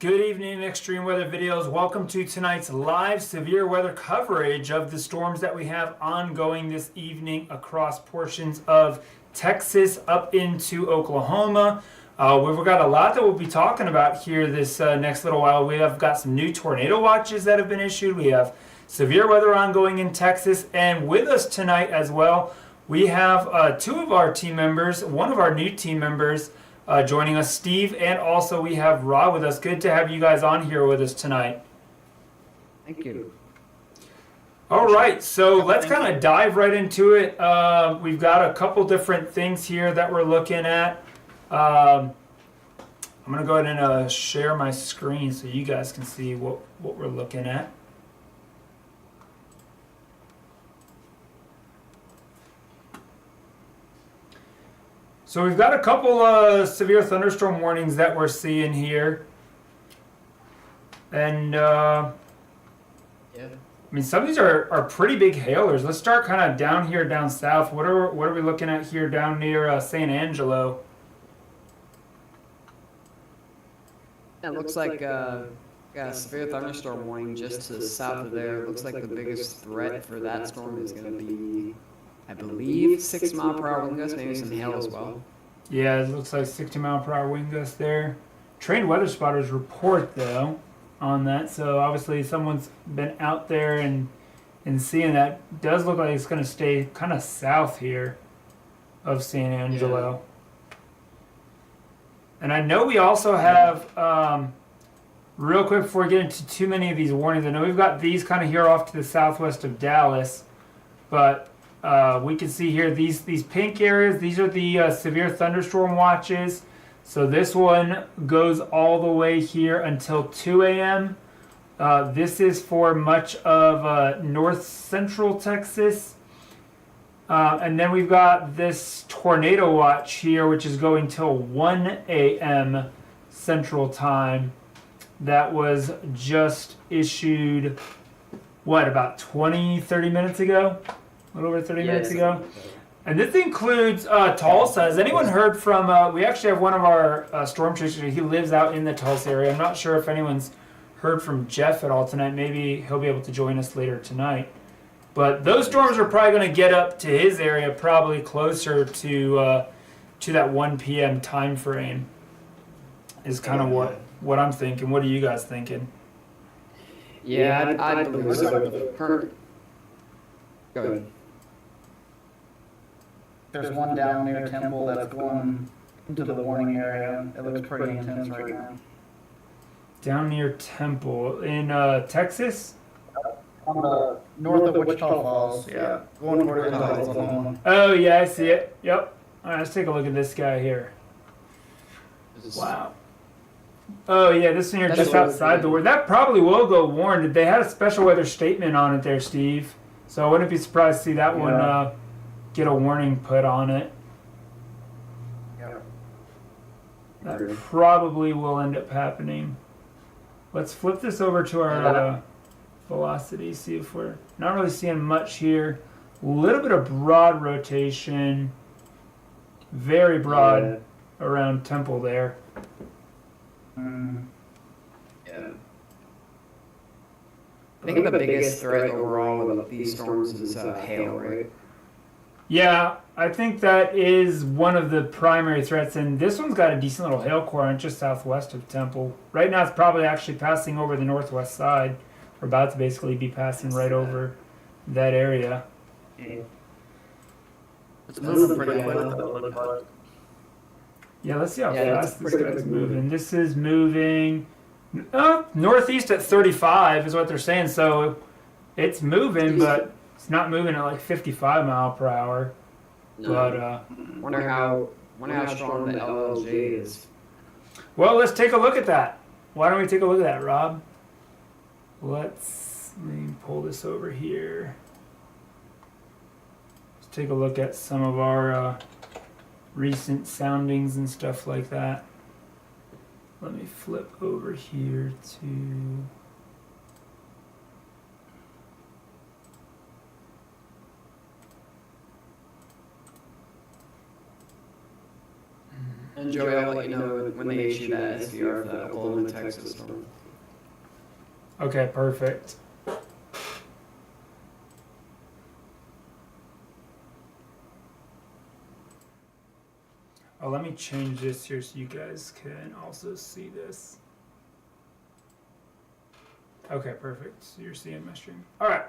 Good evening, Extreme Weather Videos. Welcome to tonight's live severe weather coverage of the storms that we have ongoing this evening across portions of Texas up into Oklahoma. We've got a lot that we'll be talking about here this next little while. We have got some new tornado watches that have been issued. We have severe weather ongoing in Texas. And with us tonight as well, we have two of our team members, one of our new team members, joining us, Steve, and also we have Rod with us. Good to have you guys on here with us tonight. Thank you. All right, so let's kind of dive right into it. We've got a couple different things here that we're looking at. I'm going to go ahead and share my screen so you guys can see what we're looking at. So we've got a couple severe thunderstorm warnings that we're seeing here. And, I mean, some of these are pretty big hailers. Let's start kind of down here, down south. What are we looking at here down near San Angelo? It looks like got a severe thunderstorm warning just to the south of there. It looks like the biggest threat for that storm is going to be, I believe, 6-mile-per-hour wind gusts, maybe some hail as well. Yeah, it looks like 60-mile-per-hour wind gusts there. Trained weather spotters report, though, on that. So obviously someone's been out there and seeing that. It does look like it's going to stay kind of south here of San Angelo. Yeah. And I know we also have, real quick before we get into too many of these warnings, I know we've got these kind of here off to the southwest of Dallas, but we can see here these pink areas. These are the severe thunderstorm watches. So this one goes all the way here until 2 a.m. This is for much of north central Texas. And then we've got this tornado watch here, which is going till 1 a.m. Central Time. That was just issued, about 30 minutes ago? A little over 30 minutes ago. And this includes Tulsa. Has anyone heard from, we actually have one of our storm chasers. He lives out in the Tulsa area. I'm not sure if anyone's heard from Jeff at all tonight. Maybe he'll be able to join us later tonight. But those storms are probably going to get up to his area probably closer to that 1 p.m. time frame is kind of what I'm thinking. What are you guys thinking? Yeah, I believe so. Go ahead. There's one down near Temple that's going into the warning area. It looks pretty intense right now. Down near Temple in Texas? On the north of Wichita Falls, yeah. Going toward Oklahoma. Oh, yeah, I see it. Yep. All right, let's take a look at this guy here. Wow. Oh, yeah, this one here just outside the word. That probably will go warned. They had a special weather statement on it there, Steve. So I wouldn't be surprised to see that one get a warning put on it. Yeah. That probably will end up happening. Let's flip this over to our velocity, see if we're not really seeing much here. A little bit of broad rotation, very broad around Temple there. Yeah. I think the biggest threat overall with these storms is hail, right? Yeah, I think that is one of the primary threats, and this one's got a decent little hail core on just southwest of Temple. Right now it's probably actually passing over the northwest side. We're about to basically be passing right over that area. It's moving pretty quick. Yeah, let's see how fast this guy's moving. This is moving northeast at 35 is what they're saying, so it's moving, but it's not moving at like 55 mile per hour. No. But wonder how strong the LLJ is. Well, let's take a look at that. Why don't we take a look at that, Rob? Let me pull this over here. Let's take a look at some of our recent soundings and stuff like that. Let me flip over here to... And Joey, I'll let you know when they issue that SVR for that Oklahoma, Texas storm. Okay, perfect. Oh, let me change this here so you guys can also see this. Okay, perfect. So you're seeing my stream. All right.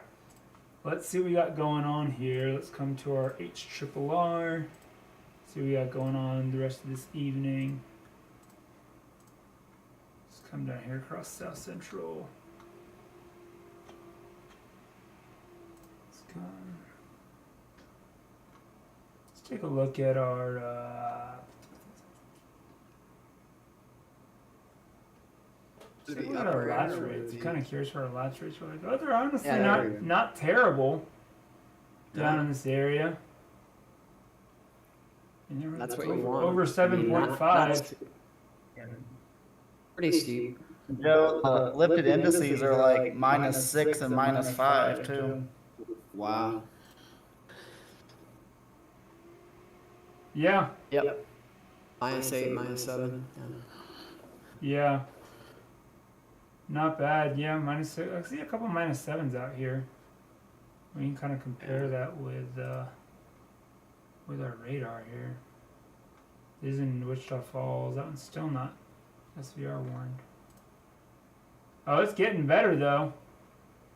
Let's see what we got going on here. Let's come to our HRRR. See what we got going on the rest of this evening. Let's come down here across South Central. Let's come. Let's take a look at our. Let's look at our latch rates. I'm kind of curious where our latch rates are. Oh, they're honestly not terrible down in this area. And that's what you want. Over 7.5. Pretty steep. Joe, the lifted indices are like -6 and -5 too. Wow. Yeah. Yep. -8, -7. Yeah. Not bad. Yeah, -6. I see a couple -7s out here. We can kind of compare that with our radar here. This is in Wichita Falls. That one's still not SVR warned. Oh, it's getting better though.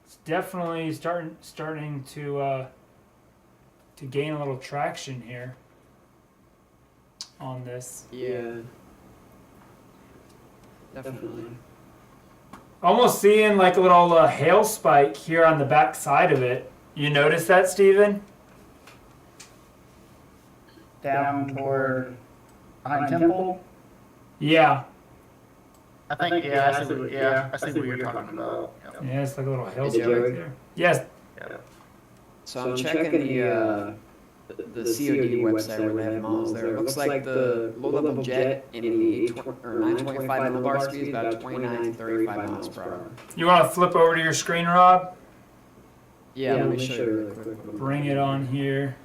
It's definitely starting to gain a little traction here on this. Yeah. Definitely. Almost seeing like a little hail spike here on the back side of it. You notice that, Steven? Down toward behind Temple. Yeah. I think I see what you're talking about. Yeah, it's like a little hail Hey, spike Joey. there. Yes. So I'm checking the COD website where they have models there. It looks like the low-level jet in the 925 millibar speed is about 29 to 35 miles per hour. You want to flip over to your screen, Rob? Yeah, let me show you really quick. Bring it on here.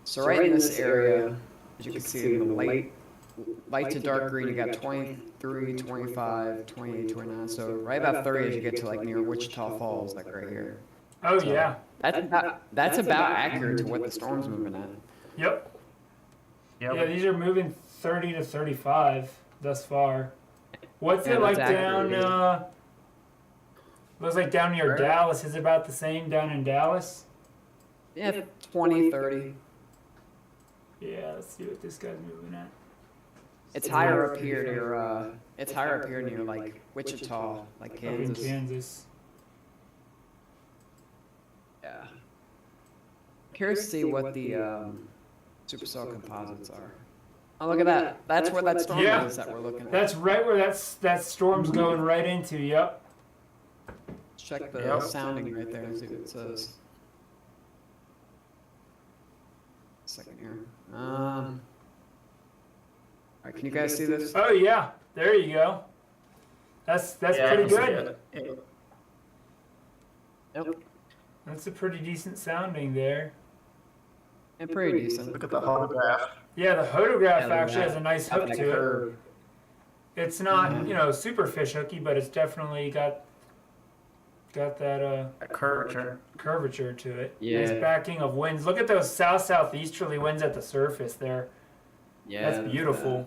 So right in this area, as you can see, in the light to dark green, you got 23, 25, 28, 29. So right about 30 as you get to like near Wichita Falls, like right here. Oh, So yeah. that's about accurate to what the storm's moving at. Yep. Yeah, these are moving 30 to 35 thus far. What's Yeah, it like that's accurate, down, looks like down near Dallas. Is it about the same down in Dallas? Yeah, 20, 30. Yeah, let's see what this guy's moving at. It's higher up here near like Wichita, like Up in Kansas. Kansas. Yeah. Curious to see what the supercell composites are. Oh, look at that. That's where that storm Yeah. is that we're looking at. That's right where that storm's going right into. Yep. Check the sounding right there and see what it says. Second here. All right, can you guys see this? Oh yeah, there you go. That's pretty good. Yep. That's a pretty decent sounding there. And pretty decent. Look at the holograph. Yeah, the photograph Yeah, look at actually that. has a nice hook That to it. curve. It's not, super fish hooky, but it's definitely got that A curvature. curvature to it. Yeah. Nice backing of winds. Look at those southeasterly winds at the surface there. Yeah. That's beautiful.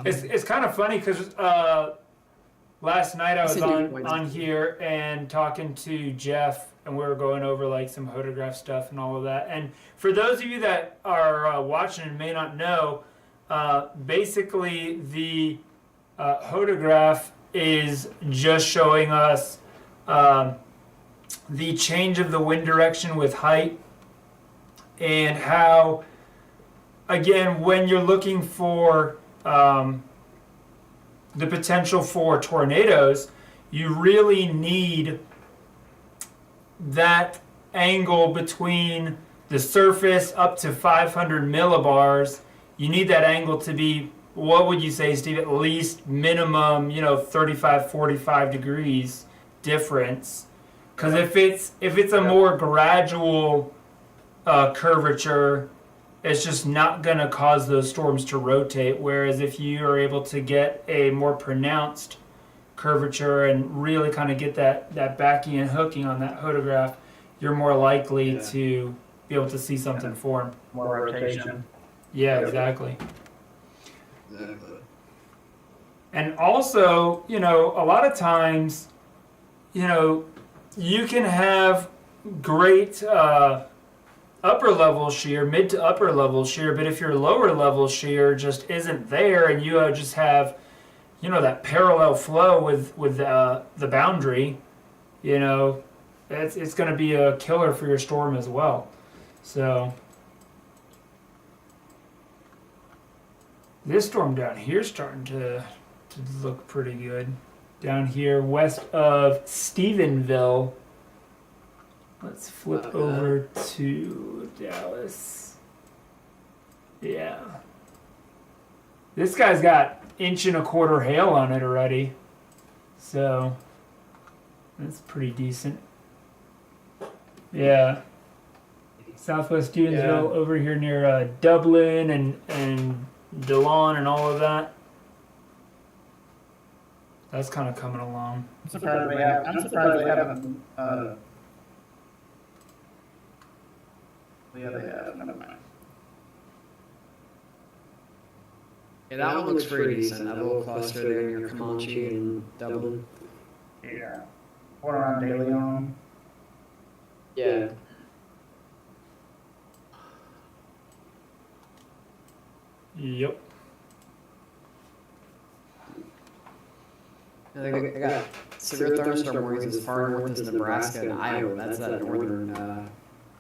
It's kind of funny because last night I was on here and talking to Jeff, and we were going over like some photograph stuff and all of that. And for those of you that are watching and may not know, basically the photograph is just showing us the change of the wind direction with height, and how, again, when you're looking for the potential for tornadoes, you really need that angle between the surface up to 500 millibars. You need that angle to be, what would you say, Steve, at least minimum, 35, 45 degrees difference. Because if it's a more gradual curvature, it's just not going to cause those storms to rotate. Whereas if you are able to get a more pronounced curvature and really kind of get that backing and hooking on that photograph, you're more likely to be able to see something form. More rotation. Yeah, exactly. And also, you know, a lot of times, you know, you can have great upper level shear, mid to upper level shear, but if your lower level shear just isn't there and you just have, you know, that parallel flow with the boundary, you know, it's going to be a killer for your storm as well. So this storm down here is starting to look pretty good. Down here west of Stephenville. Let's flip over to Dallas. Yeah. This guy's got 1.25 inch hail on it already. So that's pretty decent. Yeah. Southwest Stevensville over here near Dublin and Dillon and all of that. That's kind of coming along. I'm surprised we haven't. Yeah, they have. Never mind. Yeah, that one looks pretty decent. That little cluster there near Comanche and Dublin. Yeah. What around De Leon? Yeah. Yep. I got severe thunderstorm warnings as far north as Nebraska and Iowa. That's that northern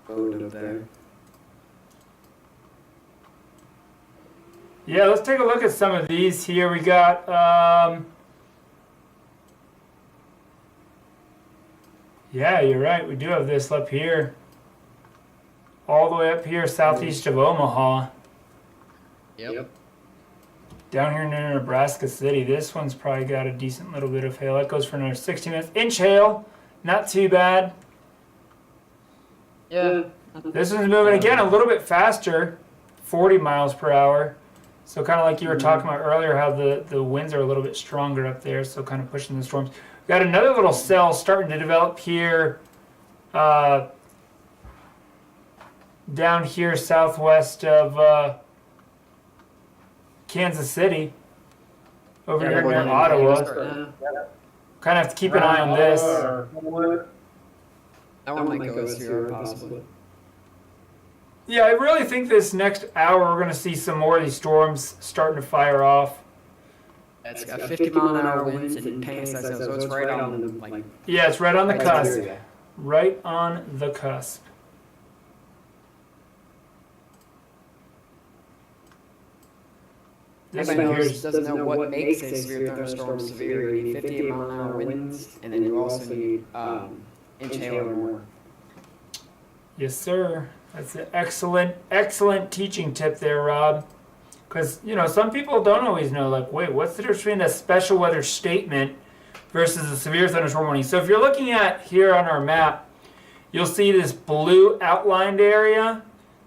road up there. Yeah, let's take a look at some of these here. We got yeah, you're right. We do have this up here. All the way up here southeast of Omaha. Yep. Down here near Nebraska City. This one's probably got a decent little bit of hail. That goes for another 60 minutes. Inch hail. Not too bad. Yeah. This one's moving again a little bit faster. 40 miles per hour. So kind of like you were talking about earlier, how the winds are a little bit stronger up there, so kind of pushing the storms. We've got another little cell starting to develop here, down here southwest of Kansas City, over here near Ottawa. Kind of have to keep an eye on this. That one might go through possibly. Yeah, I really think this next hour we're going to see some more of these storms starting to fire off. It's got 50-mile-an-hour winds and panic size, so it's right on the like. Yeah, it's right on the cusp. There. Right on the cusp. This one Everybody here doesn't know what makes a severe thunderstorm severe. You need 50-mile-an-hour winds, and then you also need inch hail or more. Yes, sir. That's an excellent teaching tip there, Rob. Because, you know, some people don't always know, like, wait, what's the difference between a special weather statement versus a severe thunderstorm warning? So if you're looking at here on our map, you'll see this blue outlined area.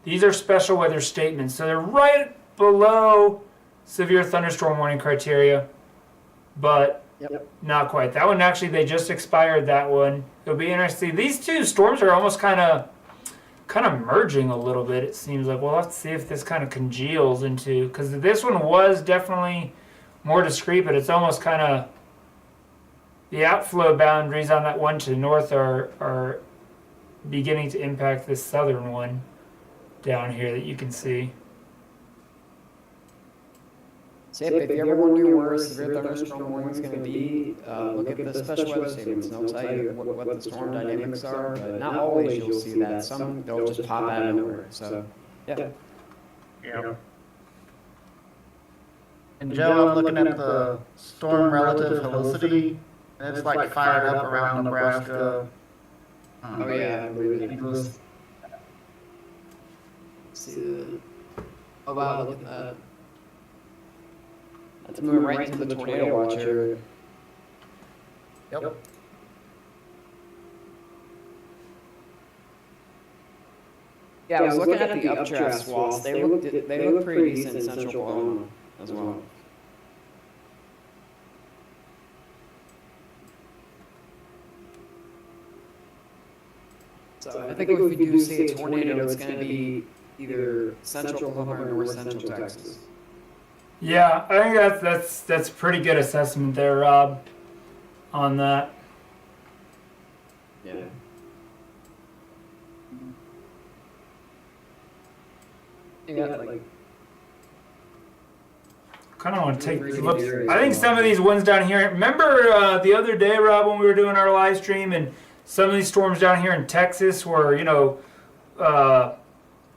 These are special weather statements. So they're right below severe thunderstorm warning criteria, but not quite. That one, actually, they just expired that one. It'll be interesting. These two storms are almost kind of merging a little bit, it seems like. We'll have to see if this kind of congeals into, because this one was definitely more discrete, but it's almost kind of, the outflow boundaries on that one to the north are beginning to impact this southern one down here that you can see. So if you ever wonder where a severe thunderstorm warning is going to be, look at the special weather statements, and they'll tell you what the storm dynamics are, but not always you'll see that. Some, they'll just pop out of nowhere, so, yeah. And Joe, I'm looking at the storm relative helicity, and it's like fired up around Nebraska. Oh yeah, I believe it. Let's See the, oh wow, look at that. That's moving right into the tornado watch area. Yep. Yeah, I was looking at the updraft swaths. They look pretty decent in Central Oklahoma as well. So I think if we do see a tornado, it's going to be either Central Oklahoma or North Central Texas. Yeah, I think that's a pretty good assessment there, Rob, on that. Yeah. Yeah, like Kind of want to take a Pretty look. good areas I think as some well. of these ones down here. Remember the other day, Rob, when we were doing our live stream, and some of these storms down here in Texas were,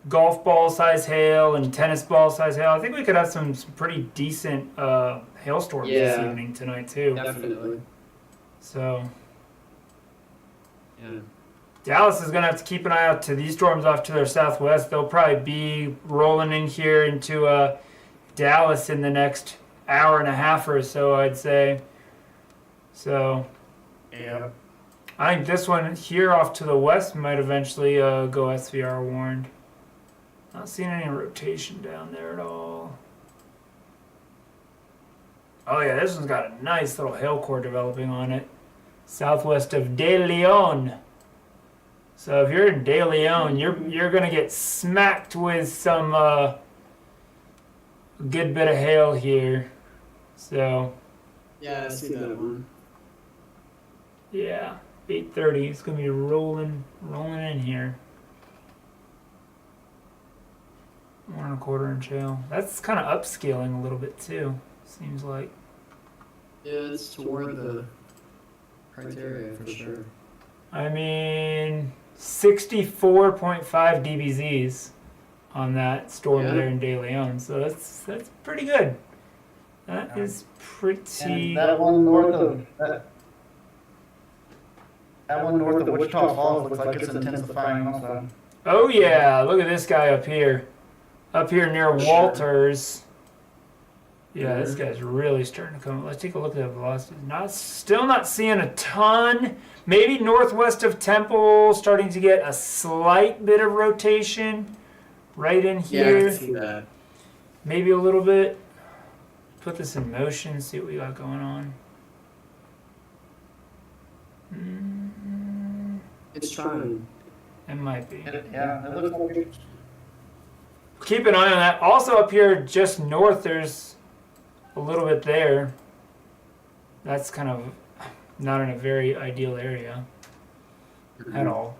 golf ball size hail and tennis ball size hail. I think we could have some pretty decent hailstorms this Yeah. evening tonight too. definitely. So Yeah. Dallas is going to have to keep an eye out to these storms off to their southwest. They'll probably be rolling in here into Dallas in the next hour and a half or so, I'd say. So Yeah. I think this one here off to the west might eventually go SVR warned. Not seeing any rotation down there at all. Oh yeah, this one's got a nice little hail core developing on it. Southwest of De Leon. So if you're in De Leon, you're gonna get smacked with some good bit of hail here. So Yeah, I see that one. yeah, 8:30. It's gonna be rolling in here. 1 1/4 inch hail. That's kind of upscaling a little bit too. Seems like. Yeah, it's toward the criteria for sure. I mean, 64.5 dBZs on that storm Yeah. there in De Leon. So that's pretty good. That is pretty. And that one north of that one north of Wichita Falls looks like it's intensifying also. Oh yeah, look at this guy up here. Up here near Sure. Walters. Yeah, this guy's really starting to come. Let's take a look at the velocity. Still not seeing a ton. Maybe northwest of Temple, starting to get a slight bit of rotation right in Yeah, I here. can see that. Maybe a little bit. Put this in motion, see what we got going on. It's trying. It might be. Yeah, it looks like it's Keep an eye on that. Also up here just north, there's a little bit there. That's kind of not in a very ideal area at all.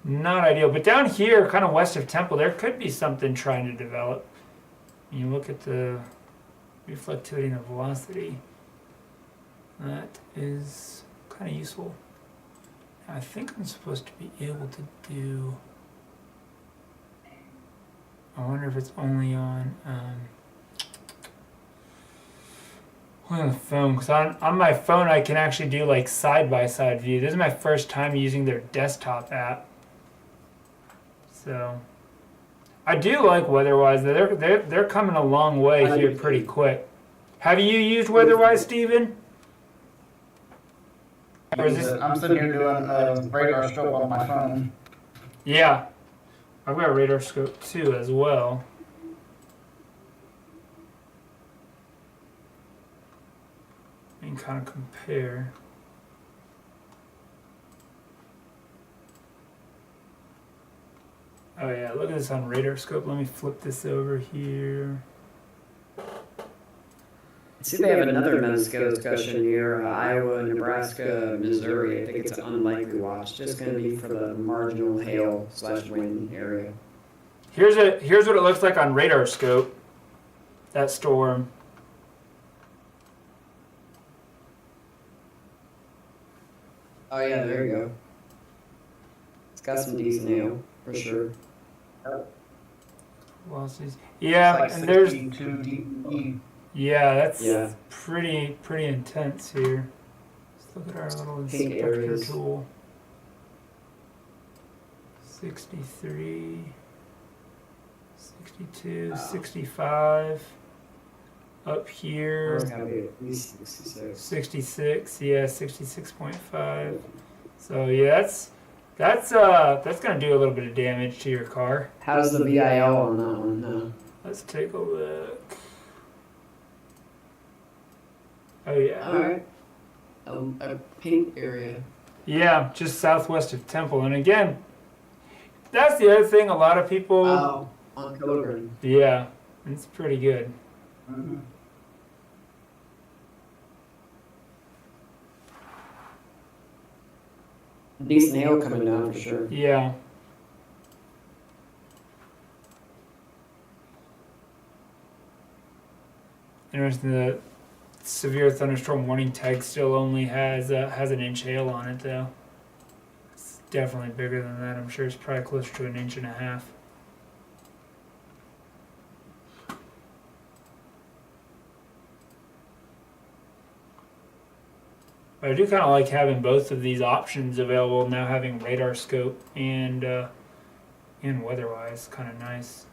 Not ideal. But down here, kind of west of Temple, there could be something trying to develop. You look at the reflectivity and the velocity. That is kind of useful. I think I'm supposed to be able to do... I wonder if it's only on the phone, because on my phone I can actually do like side-by-side view. This is my first time using their desktop app, so I do like WeatherWise. They're coming a long way here pretty quick. Have you used WeatherWise, Steven? Or is this... I'm sitting here doing a radar scope on my phone. Yeah, I've got a radar scope too as well. And kind of compare. Oh yeah, look at this on radar scope. Let me flip this over here. See, they have another Metascale discussion near Iowa, Nebraska, Missouri. I think it's an unlikely watch. Just going to be for the marginal hail/wind area. Here's what it looks like on radar scope. That storm. Oh yeah, there you go. It's got some decent hail for sure. Velocities. Yeah, It's like and there's 62 dBE. yeah, that's Yeah. pretty intense here. Let's look at our little Pink inspector areas. tool. 63, 62, Wow. 65. Up here, It's gotta be at least 66. 66. Yeah, 66.5. So yeah, That's gonna do a little bit of damage to your car. How's the VIL on that one? No. Let's take a look. Oh yeah. Alright. A pink area. Yeah, just southwest of Temple. And again, that's the other thing. A lot of people. Oh, on Kilburn. Yeah, it's pretty good. Mhm. Decent hail coming down for sure. Yeah. Interesting. The severe thunderstorm warning tag still only has an inch hail on it though. It's definitely bigger than that. I'm sure it's probably closer to an inch and a half. But I do kind of like having both of these options available now, having radar scope and weather-wise, kind of nice.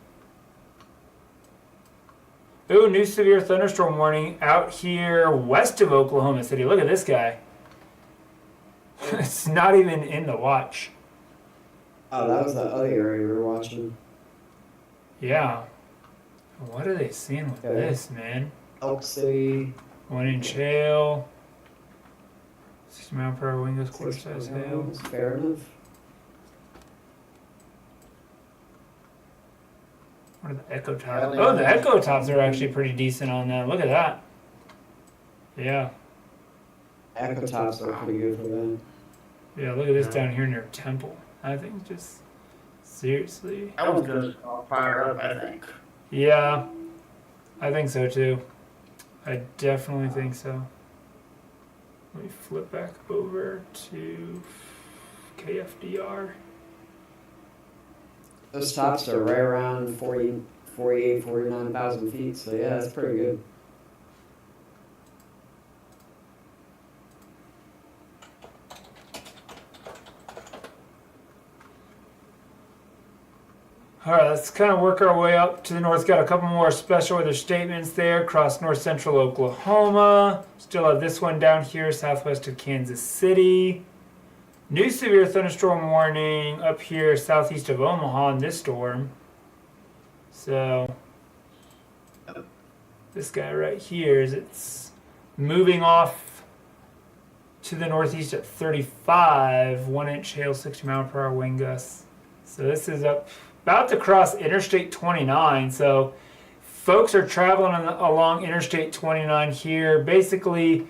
Ooh, new severe thunderstorm warning out here west of Oklahoma City. Look at this guy. It's not even in the watch. Oh, that was the other area we were watching. Yeah. What are they seeing with Okay. this, man? Elk City. 1 inch hail. 60 mile per hour wind gusts, quarter 6 size miles, hail. fair enough. What are the echo tops? Oh, the echo tops are actually pretty decent on that. Look at that. Yeah. Echo tops are pretty good for that. Yeah, look at this down here near Temple. I think just seriously. That was just fired up, I think. Yeah, I think so too. I definitely think so. Let me flip back over to KFDR. Those tops are right around 40, 48, 49,000 feet, so yeah, that's pretty good. All right, let's kind of work our way up to the north. Got a couple more special weather statements there across north central Oklahoma. Still have this one down here southwest of Kansas City. New severe thunderstorm warning up here southeast of Omaha in this storm. So this guy right here it's moving off to the northeast at 35, 1 inch hail, 60 mile per hour wind gusts. So this is up about to cross Interstate 29. So folks are traveling along Interstate 29 here, basically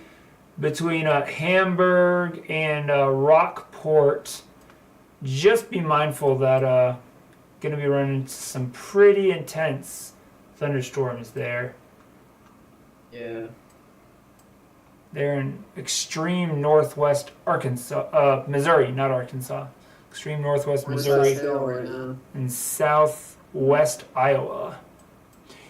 between Hamburg and Rockport. Just be mindful that going to be running into some pretty intense thunderstorms there. Yeah. They're in extreme northwest Arkansas, Missouri, not Arkansas. Extreme northwest Missouri Right now. and southwest Iowa.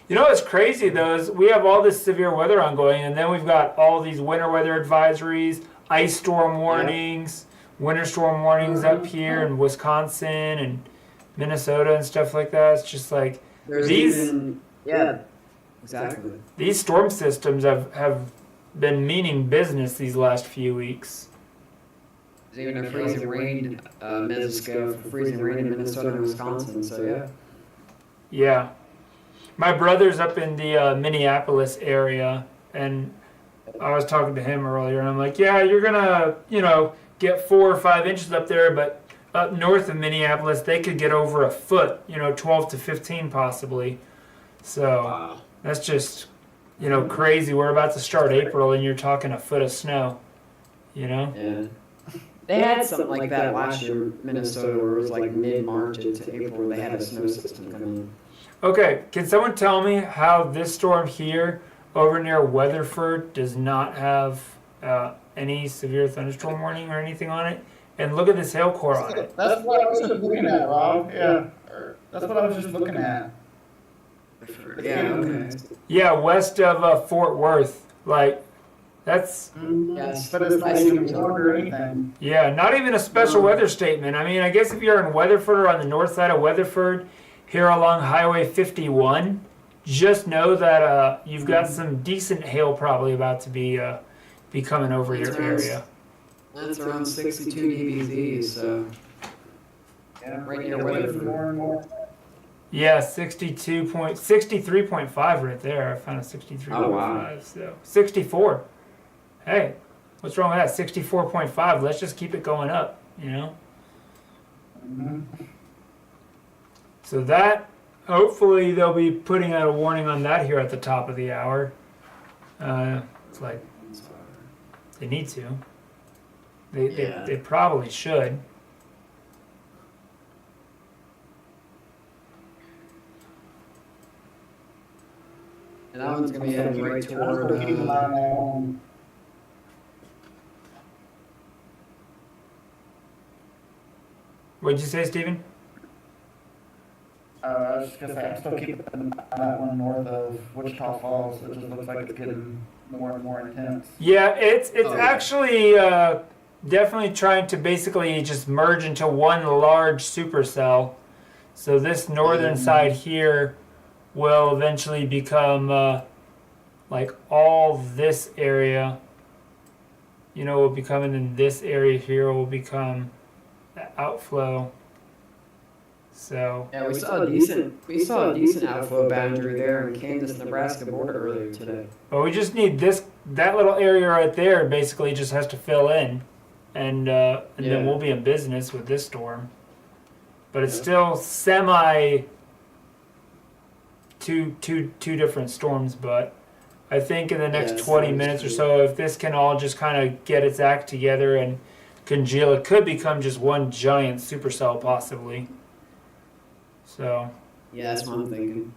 You know what's crazy though is we have all this severe weather ongoing, and then we've got all these winter weather advisories, ice storm warnings, winter storm warnings up here in Wisconsin and Minnesota and stuff like that. It's just like There's these even, yeah, exactly. these storm systems have been meaning business these last few weeks. There's even a freezing rain mesoscale for freezing rain in Minnesota and Wisconsin, so yeah. Yeah. My brother's up in the Minneapolis area, and I was talking to him earlier, and I'm like, yeah, you're going to, get 4 or 5 inches up there, but up north of Minneapolis, they could get over a foot, 12 to 15 possibly. So Wow. that's just, crazy. We're about to start April, and you're talking a foot of snow, Yeah. They had something like that last year in Minnesota where it was like mid-March into April where they had a snow system coming in. Okay, can someone tell me how this storm here over near Weatherford does not have any severe thunderstorm warning or anything on it? And look at this hail core on it. That's what I was just looking at, Rob. Yeah. That's what I was just looking at. Yeah, okay. Yeah, west of Fort Worth. Like, that's, Yes, But it's not even warned or anything. yeah, not even a special weather statement. I mean, I guess if you're in Weatherford or on the north side of Weatherford, here along Highway 51, just know that you've got some decent hail probably about to be coming over your area. That's around 62 dBz, so Yeah, Right near getting Weatherford. more and more. Yeah, 63.5 right there. I found a 63.5. Oh, wow. So 64. Hey, what's wrong with that? 64.5. Let's just keep it going up, you know? Mhm. So that, hopefully they'll be putting out a warning on that here at the top of the hour. It's like, they need to. Yeah. They probably should. And that one's gonna be heading right Keep toward. an eye on. What'd you say, Stephen? I was just gonna say, I'm still keeping an eye on that one north of Wichita Falls. It just looks like it's getting more and more intense. Yeah, it's Oh, yeah. actually definitely trying to basically just merge into one large supercell. So this northern side here will eventually become like all this area. You know, will be coming in this area here will become the outflow. So Yeah, we saw a decent outflow boundary there in Kansas-Nebraska border earlier today. but we just need that little area right there basically just has to fill in, and then Yeah. we'll be in business with this storm. But it's Yeah. still semi two different storms. But I think in the next Yes, 20 that is minutes or true. so, if this can all just kind of get its act together and congeal, it could become just one giant supercell possibly. So Yeah, that's what I'm thinking.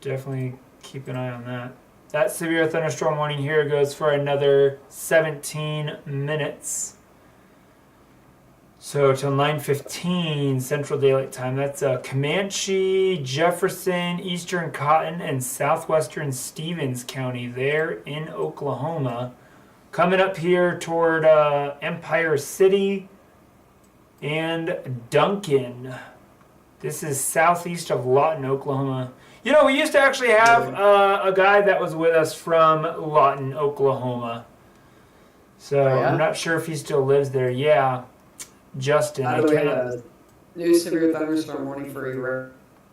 definitely keep an eye on that. That severe thunderstorm warning here goes for another 17 minutes. So till 9:15 Central Daylight Time. That's Comanche, Jefferson, Eastern Cotton, and Southwestern Stevens County there in Oklahoma. Coming up here toward Empire City and Duncan. This is southeast of Lawton, Oklahoma. You know, we used to actually have a guy that was with us from Lawton, Oklahoma. So Oh, yeah? I'm not sure if he still lives there. Yeah, Justin. By I the way, cannot. new severe thunderstorm warning for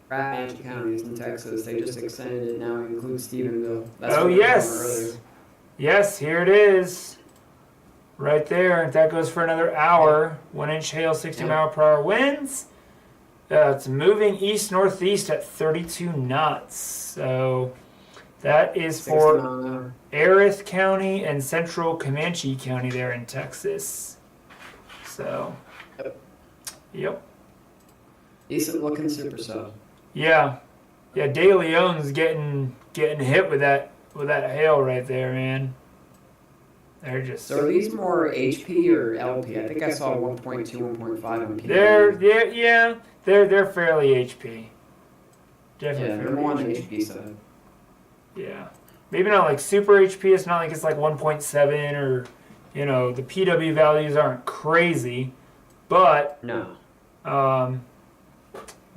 Comanche counties in Texas. They just extended it now to include Stephenville. That's Oh what we were talking yes, about earlier. yes, here it is, right there. That goes for another hour. 1-inch hail, 60 Yeah. mile per hour winds. It's moving east northeast at 32 knots. So that is 60 for mile an hour. Aerith County and Central Comanche County there in Texas. So, yep. Decent looking supercell. Yeah, De Leon's getting hit with that hail right there, man. They're just So are these more HP or LP? I think I saw 1.2, 1.5 on P. they're fairly HP. Definitely Yeah, they're fairly more on the HP. HP side. Yeah, maybe not like super HP. It's not like it's like 1.7 or, you know, the PW values aren't crazy, but No.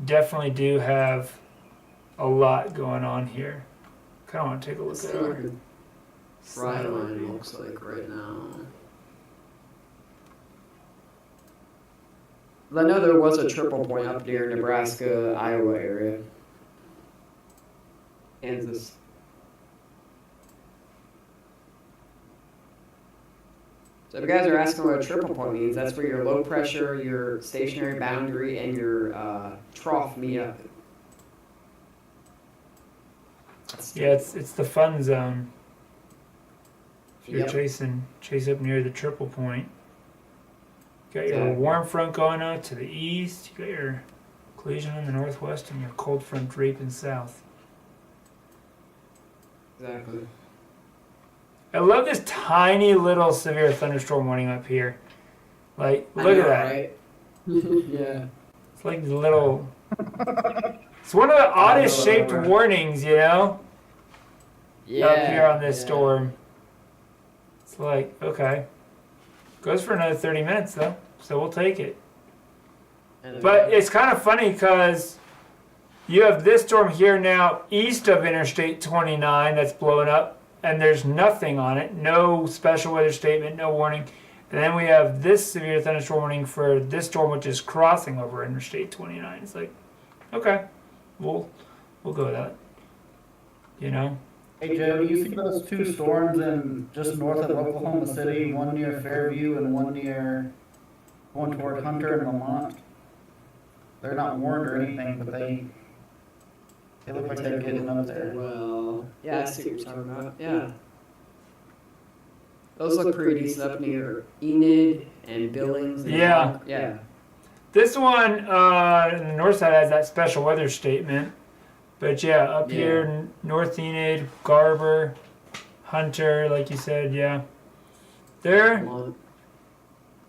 definitely do have a lot going on here. Kind of want to take a look Let's at see our what the fry line looks like right now. I know there was a triple point up near Nebraska, Iowa area. Kansas. So if you guys are asking what a triple point means, that's where your low pressure, your stationary boundary, and your trough meet up. Yeah, it's the fun zone. If you're Yep. chase up near the triple point. Got your Exactly. warm front going out to the east. You got your collision in the northwest and your cold front draping south. Exactly. I love this tiny little severe thunderstorm warning up here. Like, I look know, at that. right? Yeah. It's like the little. It's one of the oddest know, shaped right? warnings, you know, Yeah. up here on this yeah. storm. It's like, okay. Goes for another 30 minutes though, so we'll take it. But it's kind of funny because you have this storm here now east of Interstate 29 that's blowing up, and there's nothing on it, no special weather statement, no warning. And then we have this severe thunderstorm warning for this storm, which is crossing over Interstate 29. It's like, okay, we'll go with that. You know? Hey Joe, do you see those two storms in just north of Oklahoma City, one near Fairview and one near going toward Hunter and Lamont? They're not warned or anything, but they look like they're getting up there. Well, yeah, I see what you're talking about. Yeah. Those look pretty decent up near Enid and Billings. And Yeah. Yeah. This one on the north side has that special weather statement. But yeah, up here, North Enid, Garber, Hunter, like you said, yeah. They're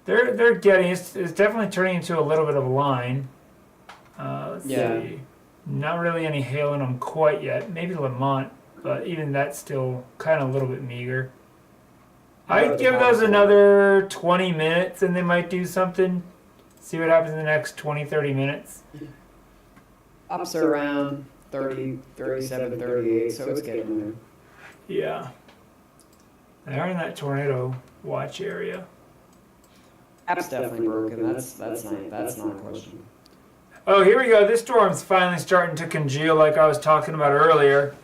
getting, it's definitely turning into a little bit of a line. Let's see. Not really any hail in them quite yet. Maybe Lamont, but even that's still kind of a little bit meager. I'd give those another 20 minutes and they might do something. See what happens in the next 20, 30 minutes. Ups are around 30, 37, 38, so it's getting there. Yeah. They are in that tornado watch area. App's definitely broken. That's not a question. Oh, here we go. This storm's finally starting to congeal like I was talking about earlier,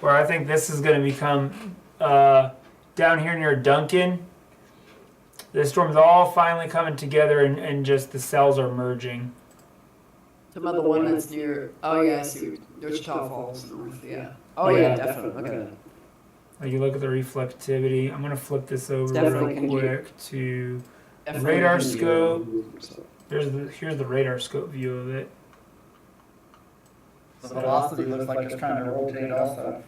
where I think this is going to become down here near Duncan. This storm's all finally coming together and just the cells are merging. Some other one that's near, oh yeah, I see, Wichita Falls north, yeah. Oh yeah, definitely, look at that. Like you look at the reflectivity. I'm going to flip this over Definitely real quick to Definitely radar can be, scope. Here's the radar scope view of it. The velocity looks like it's trying to rotate also.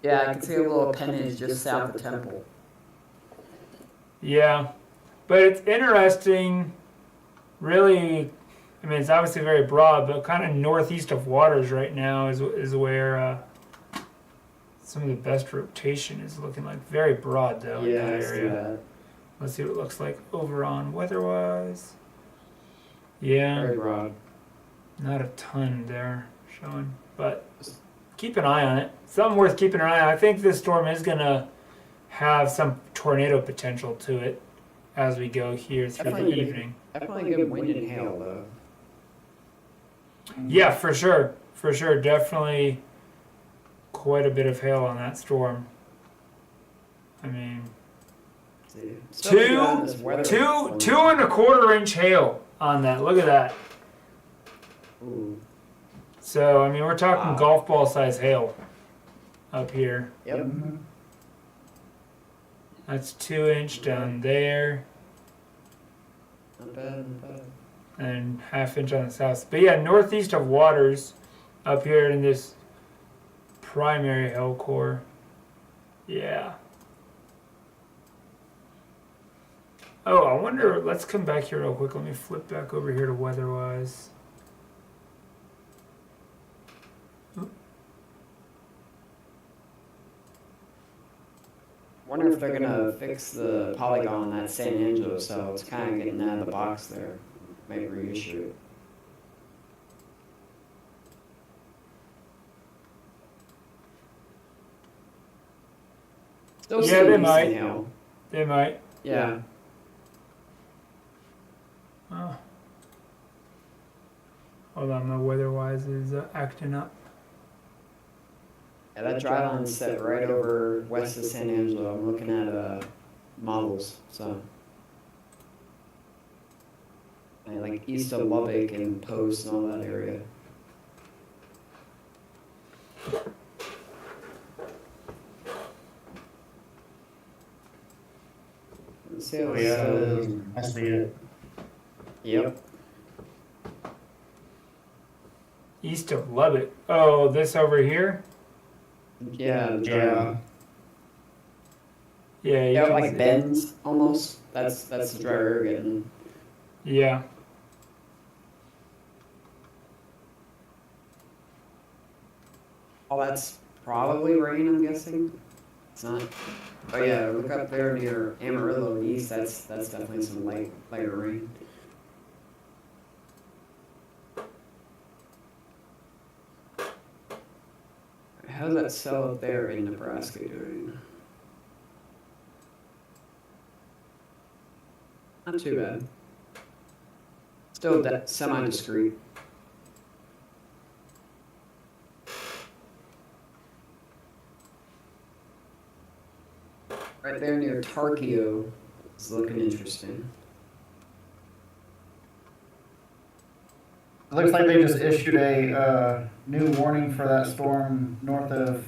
Yeah, I can see a little appendage just south of Temple. Yeah, but it's interesting, really. I mean, it's obviously very broad, but kind of northeast of Waters right now is where some of the best rotation is looking like. Very broad, though, in that area. Let's see what it looks like over on weather-wise. Yeah. Very broad. Not a ton there showing, but keep an eye on it. Something worth keeping an eye on. I think this storm is going to have some tornado potential to it as we go here through the evening. Definitely good wind and hail, though. Yeah, for sure. For sure. Definitely quite a bit of hail on that storm. I mean, two and a quarter inch hail on that. Look at that. Ooh. So, I mean, we're talking golf ball size hail up here. Yep. That's 2 inch down there. Not bad, not bad. And ½ inch on the south. But yeah, northeast of Waters up here in this primary hail core. Yeah. Oh, I wonder, let's come back here real quick. Let me flip back over here to weather-wise. Wonder if they're gonna fix the polygon on that San Angelo cell. It's kind of getting out of the box there. Maybe reissue it. Still Yeah, they seeing might. decent hail. They might. Yeah. Oh. Hold on, my weather-wise is acting up. Yeah, that dry line's set right over west of San Angelo. I'm looking at models, so. And like east of Lubbock and Post and all that area. Let's see how it's, I see it. Yep. East of Lubbock. Oh, this over here? Yeah, the dry Yeah. line. Yeah, you Yeah, can like see- bends almost. That's the dry area getting. Yeah. Oh, that's probably rain, I'm guessing. It's not. Oh yeah, look up there near Amarillo and east. That's definitely some lighter rain. How's that cell up there in Nebraska doing? Not too bad. Still semi-discreet. Right there near Tarkio is looking interesting. It looks like they just issued a new warning for that storm north of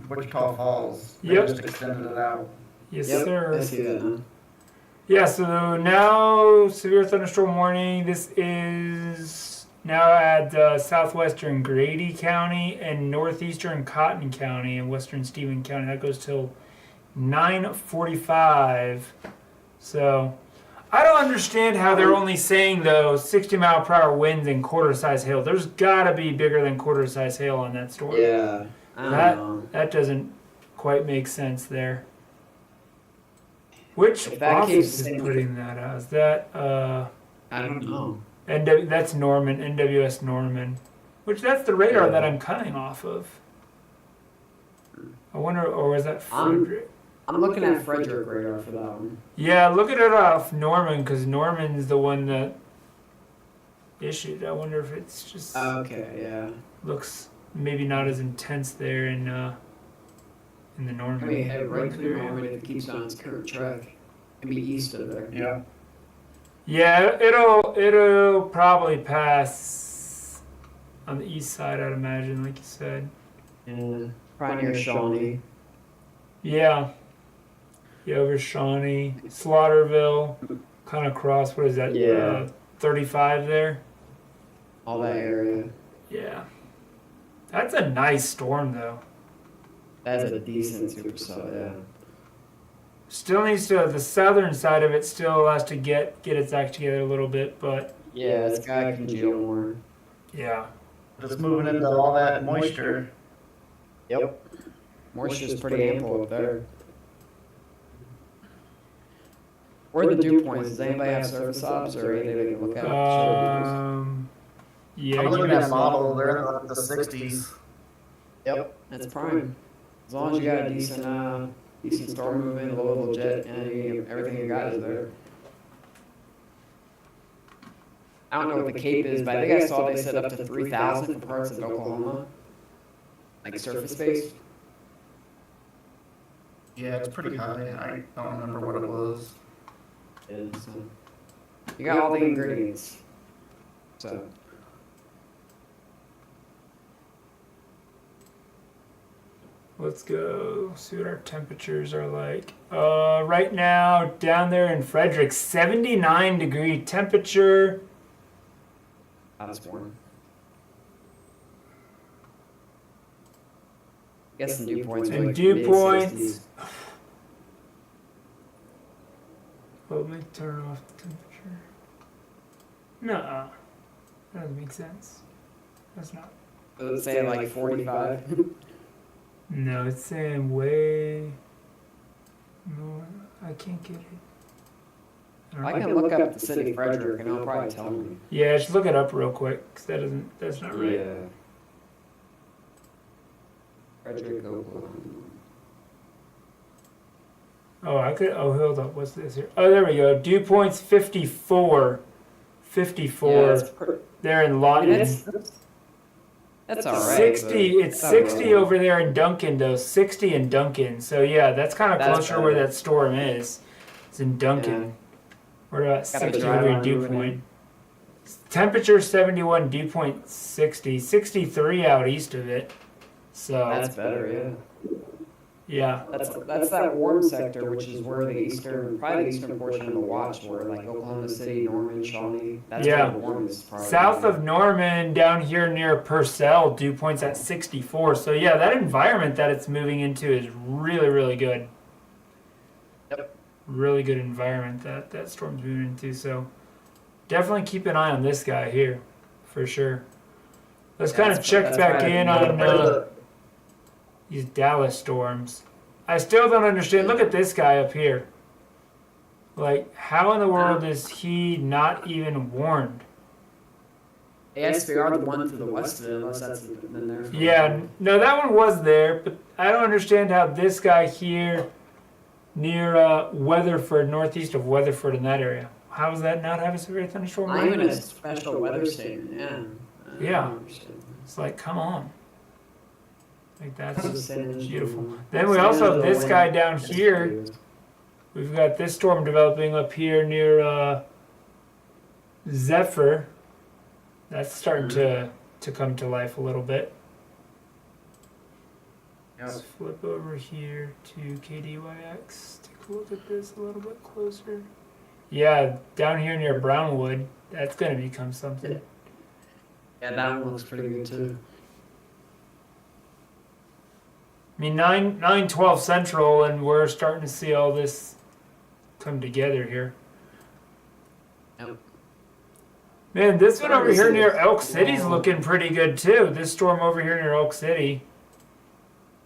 Wichita Falls. They Yep. just extended it out. Yes, Yep, sir. I see that now. Yeah, so now severe thunderstorm warning. This is now at southwestern Grady County and northeastern Cotton County and western Stephen County. That goes till 9:45. So I don't understand how they're only saying though 60-mile-per-hour winds and quarter-size hail. There's gotta be bigger than quarter-size hail on that storm. Yeah, I don't know. That doesn't quite make sense there. Which If that office keeps is saying- putting that out? Is that I don't know. that's Norman, NWS Norman. Which that's the radar that I'm cutting off of. I wonder, or was that Frederick? I'm looking at Frederick radar for that one. Yeah, look at it off Norman, because Norman's the one that issued. I wonder if it's just Okay, yeah. looks maybe not as intense there in the Norman. I mean, head right through area. Norman if it keeps on its current track and be east of there. Yeah. Yeah, it'll probably pass on the east side, I'd imagine, like you said. Yeah, probably near Shawnee. Yeah. Yeah, over Shawnee, Slaughterville, kind of cross, what is that? Yeah. 35 there? All that area. Yeah. That's a nice storm, though. That's a decent supercell, yeah. Still needs to, the southern side of it still has to get its act together a little bit, but Yeah, it's got congeal more. yeah. Just moving into all that moisture. Yep. Moisture's pretty ample up there. Where are the dew points? Does anybody have surface ops or anything they can look at? Yeah, I'm you looking at a guys- model, they're in the 60s. Yep, that's prime. As long as you got a decent storm movement, low level jet, and everything you got is there. I don't know what the Cape is, but I think I saw they set up to 3,000 for parts of Oklahoma, like surface based. Yeah, it's pretty high. I don't remember what it was. So you got all the ingredients. So Let's go see what our temperatures are like. Right now, down there in Frederick, 79-degree temperature. that's warm. Guess the dew points. And Like dew mid-60s. points. Well, let me turn off the temperature. Nuh-uh. That doesn't make sense. That's not. Let's say like 45. No, it's saying way more. I can't get it. don't I know. can look up the city of Frederick and it'll probably tell me. Yeah, just look it up real quick, 'cause that's not right. Yeah. Frederick, Oklahoma. Hold up, what's this here? Oh, there we go. Dew points 54. 54. Yeah, that's pretty. There in I Lawton. mean, that's all right. 60, but it's not 60 really. over there in Duncan, though. 60 in Duncan. So, yeah, that's kind of That's closer to where better. that storm is. It's in Duncan. Yeah. We're about Gotta 60 drive degree on dew moving point. in. Temperature 71, dew point 60. 63 out east of it. So, That's better, yeah. yeah. That's that warm sector, which is where the probably the eastern portion of the watch, where like Oklahoma City, Norman, Shawnee. That's Yeah. where the warmest part. South of Norman, down here near Purcell, dew points at 64. So, yeah, that environment that it's moving into is really, really good. Yep. Really good environment that storm's moving into. So, definitely keep an eye on this guy here, for sure. Let's kind of That's- check that's back right. in on these Dallas storms. I still don't understand. Look at this guy up here. Like, how in the world is he not even warned? ASVR, the one to the west of it, unless that's been there. For Yeah, no, that one was there, but I don't understand how this guy here near Weatherford, northeast of Weatherford in that area, How does that not have a severe thunderstorm Not even warning? a special weather statement, yeah. I Yeah. don't understand. It's like, come on. Like that's This is San beautiful. Angelo. Then we San also have Angelo this guy wind down is here. good. We've got this storm developing up here near Zephyr. That's starting to come to life a little bit. Let's flip over here to KDYX. Take a look at this a little bit closer. Yeah, down here near Brownwood, that's going to become something. Yeah, that one looks pretty good too. I mean, 9:12 Central, and we're starting to see all this come together here. Yep. Man, this one Starting over to here see near it. Elk City's Wow. looking pretty good too. This storm over here near Elk City.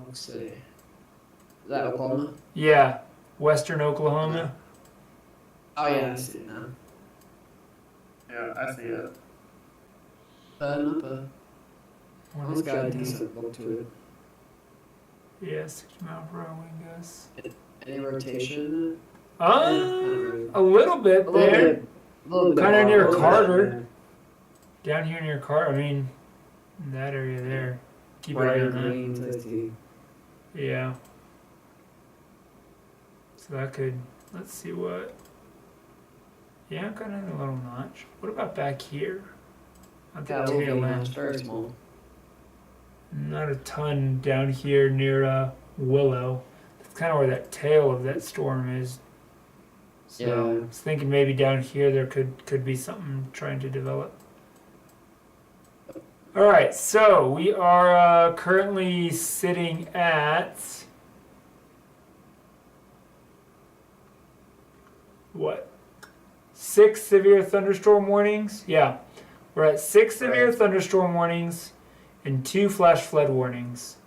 Let's see. Is that Oklahoma? Yeah, western Oklahoma. Oh yeah, I see it now. Yeah, I see it. Not bad. Well, It's got a decent look to it. Yeah, 60 mile per hour wind gusts. Any rotation? A little bit A little there. bit. A little bit. Kinda near a little bit, Carter. Down here near Carter. I mean, in that area there. Keep Yeah. an eye Brighter on that. green to see. Yeah. So that could, let's see what. Yeah, kind of a little notch. What about back here? At the Yeah, a little tail bit, end. it's very small. Not a ton down here near Willow. That's kind of where that tail of that storm is. So Yeah. I was thinking maybe down here there could be something trying to develop. All right, so we are currently sitting at what? 6 severe thunderstorm warnings? Yeah. We're at 6 severe Right. thunderstorm warnings and 2 flash flood warnings.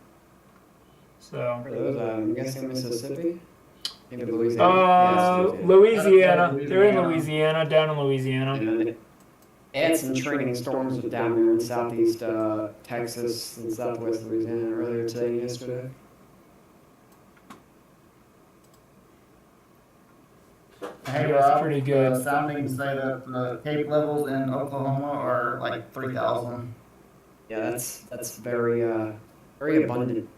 So, Where are those at? I'm guessing Mississippi? Maybe Louisiana? Yeah, it's Louisiana. Louisiana. They're in Louisiana, down in Louisiana. Yeah, they had some training storms down there in southeast Texas and southwest Louisiana earlier today and yesterday. Hey, That's Rob, pretty good. The soundings say that the Cape levels in Oklahoma are like 3,000. Yeah, that's very very abundant.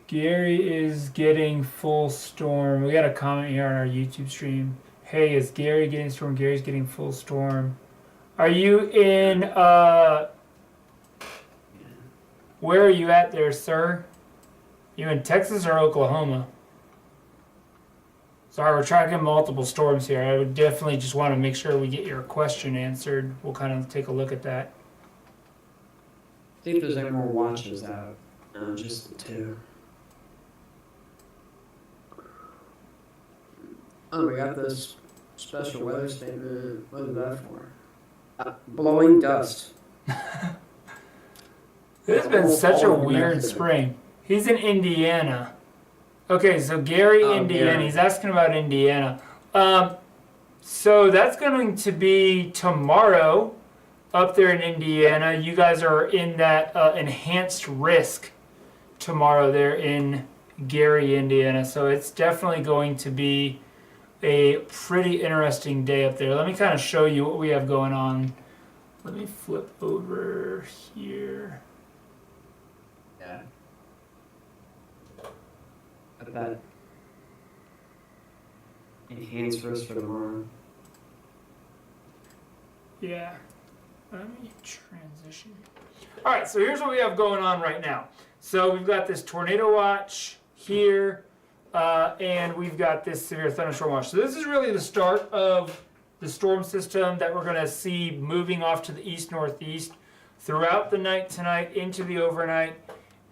Gary is getting full storm. We got a comment here on our YouTube stream. Hey, is Gary getting storm? Gary's getting full storm. Are you in where are you at there, sir? You in Texas or Oklahoma? Sorry, we're tracking multiple storms here. I would definitely just want to make sure we get your question answered. We'll kind of take a look at that. See if there's any more watches out. No, just the 2. Oh, we got this special weather statement. What is that for? Blowing dust. This has been such a weird spring. He's in Indiana. Okay, so Gary, Oh, Indiana. Gary. He's asking about Indiana. So that's going to be tomorrow up there in Indiana. You guys are in that enhanced risk tomorrow there in Gary, Indiana. So it's definitely going to be a pretty interesting day up there. Let me kind of show you what we have going on. Let me flip over here. Yeah. Got that enhanced risk for tomorrow. Yeah. Let me transition. All right, so here's what we have going on right now. So we've got this tornado watch here, and we've got this severe thunderstorm watch. So this is really the start of the storm system that we're going to see moving off to the east-northeast throughout the night tonight into the overnight.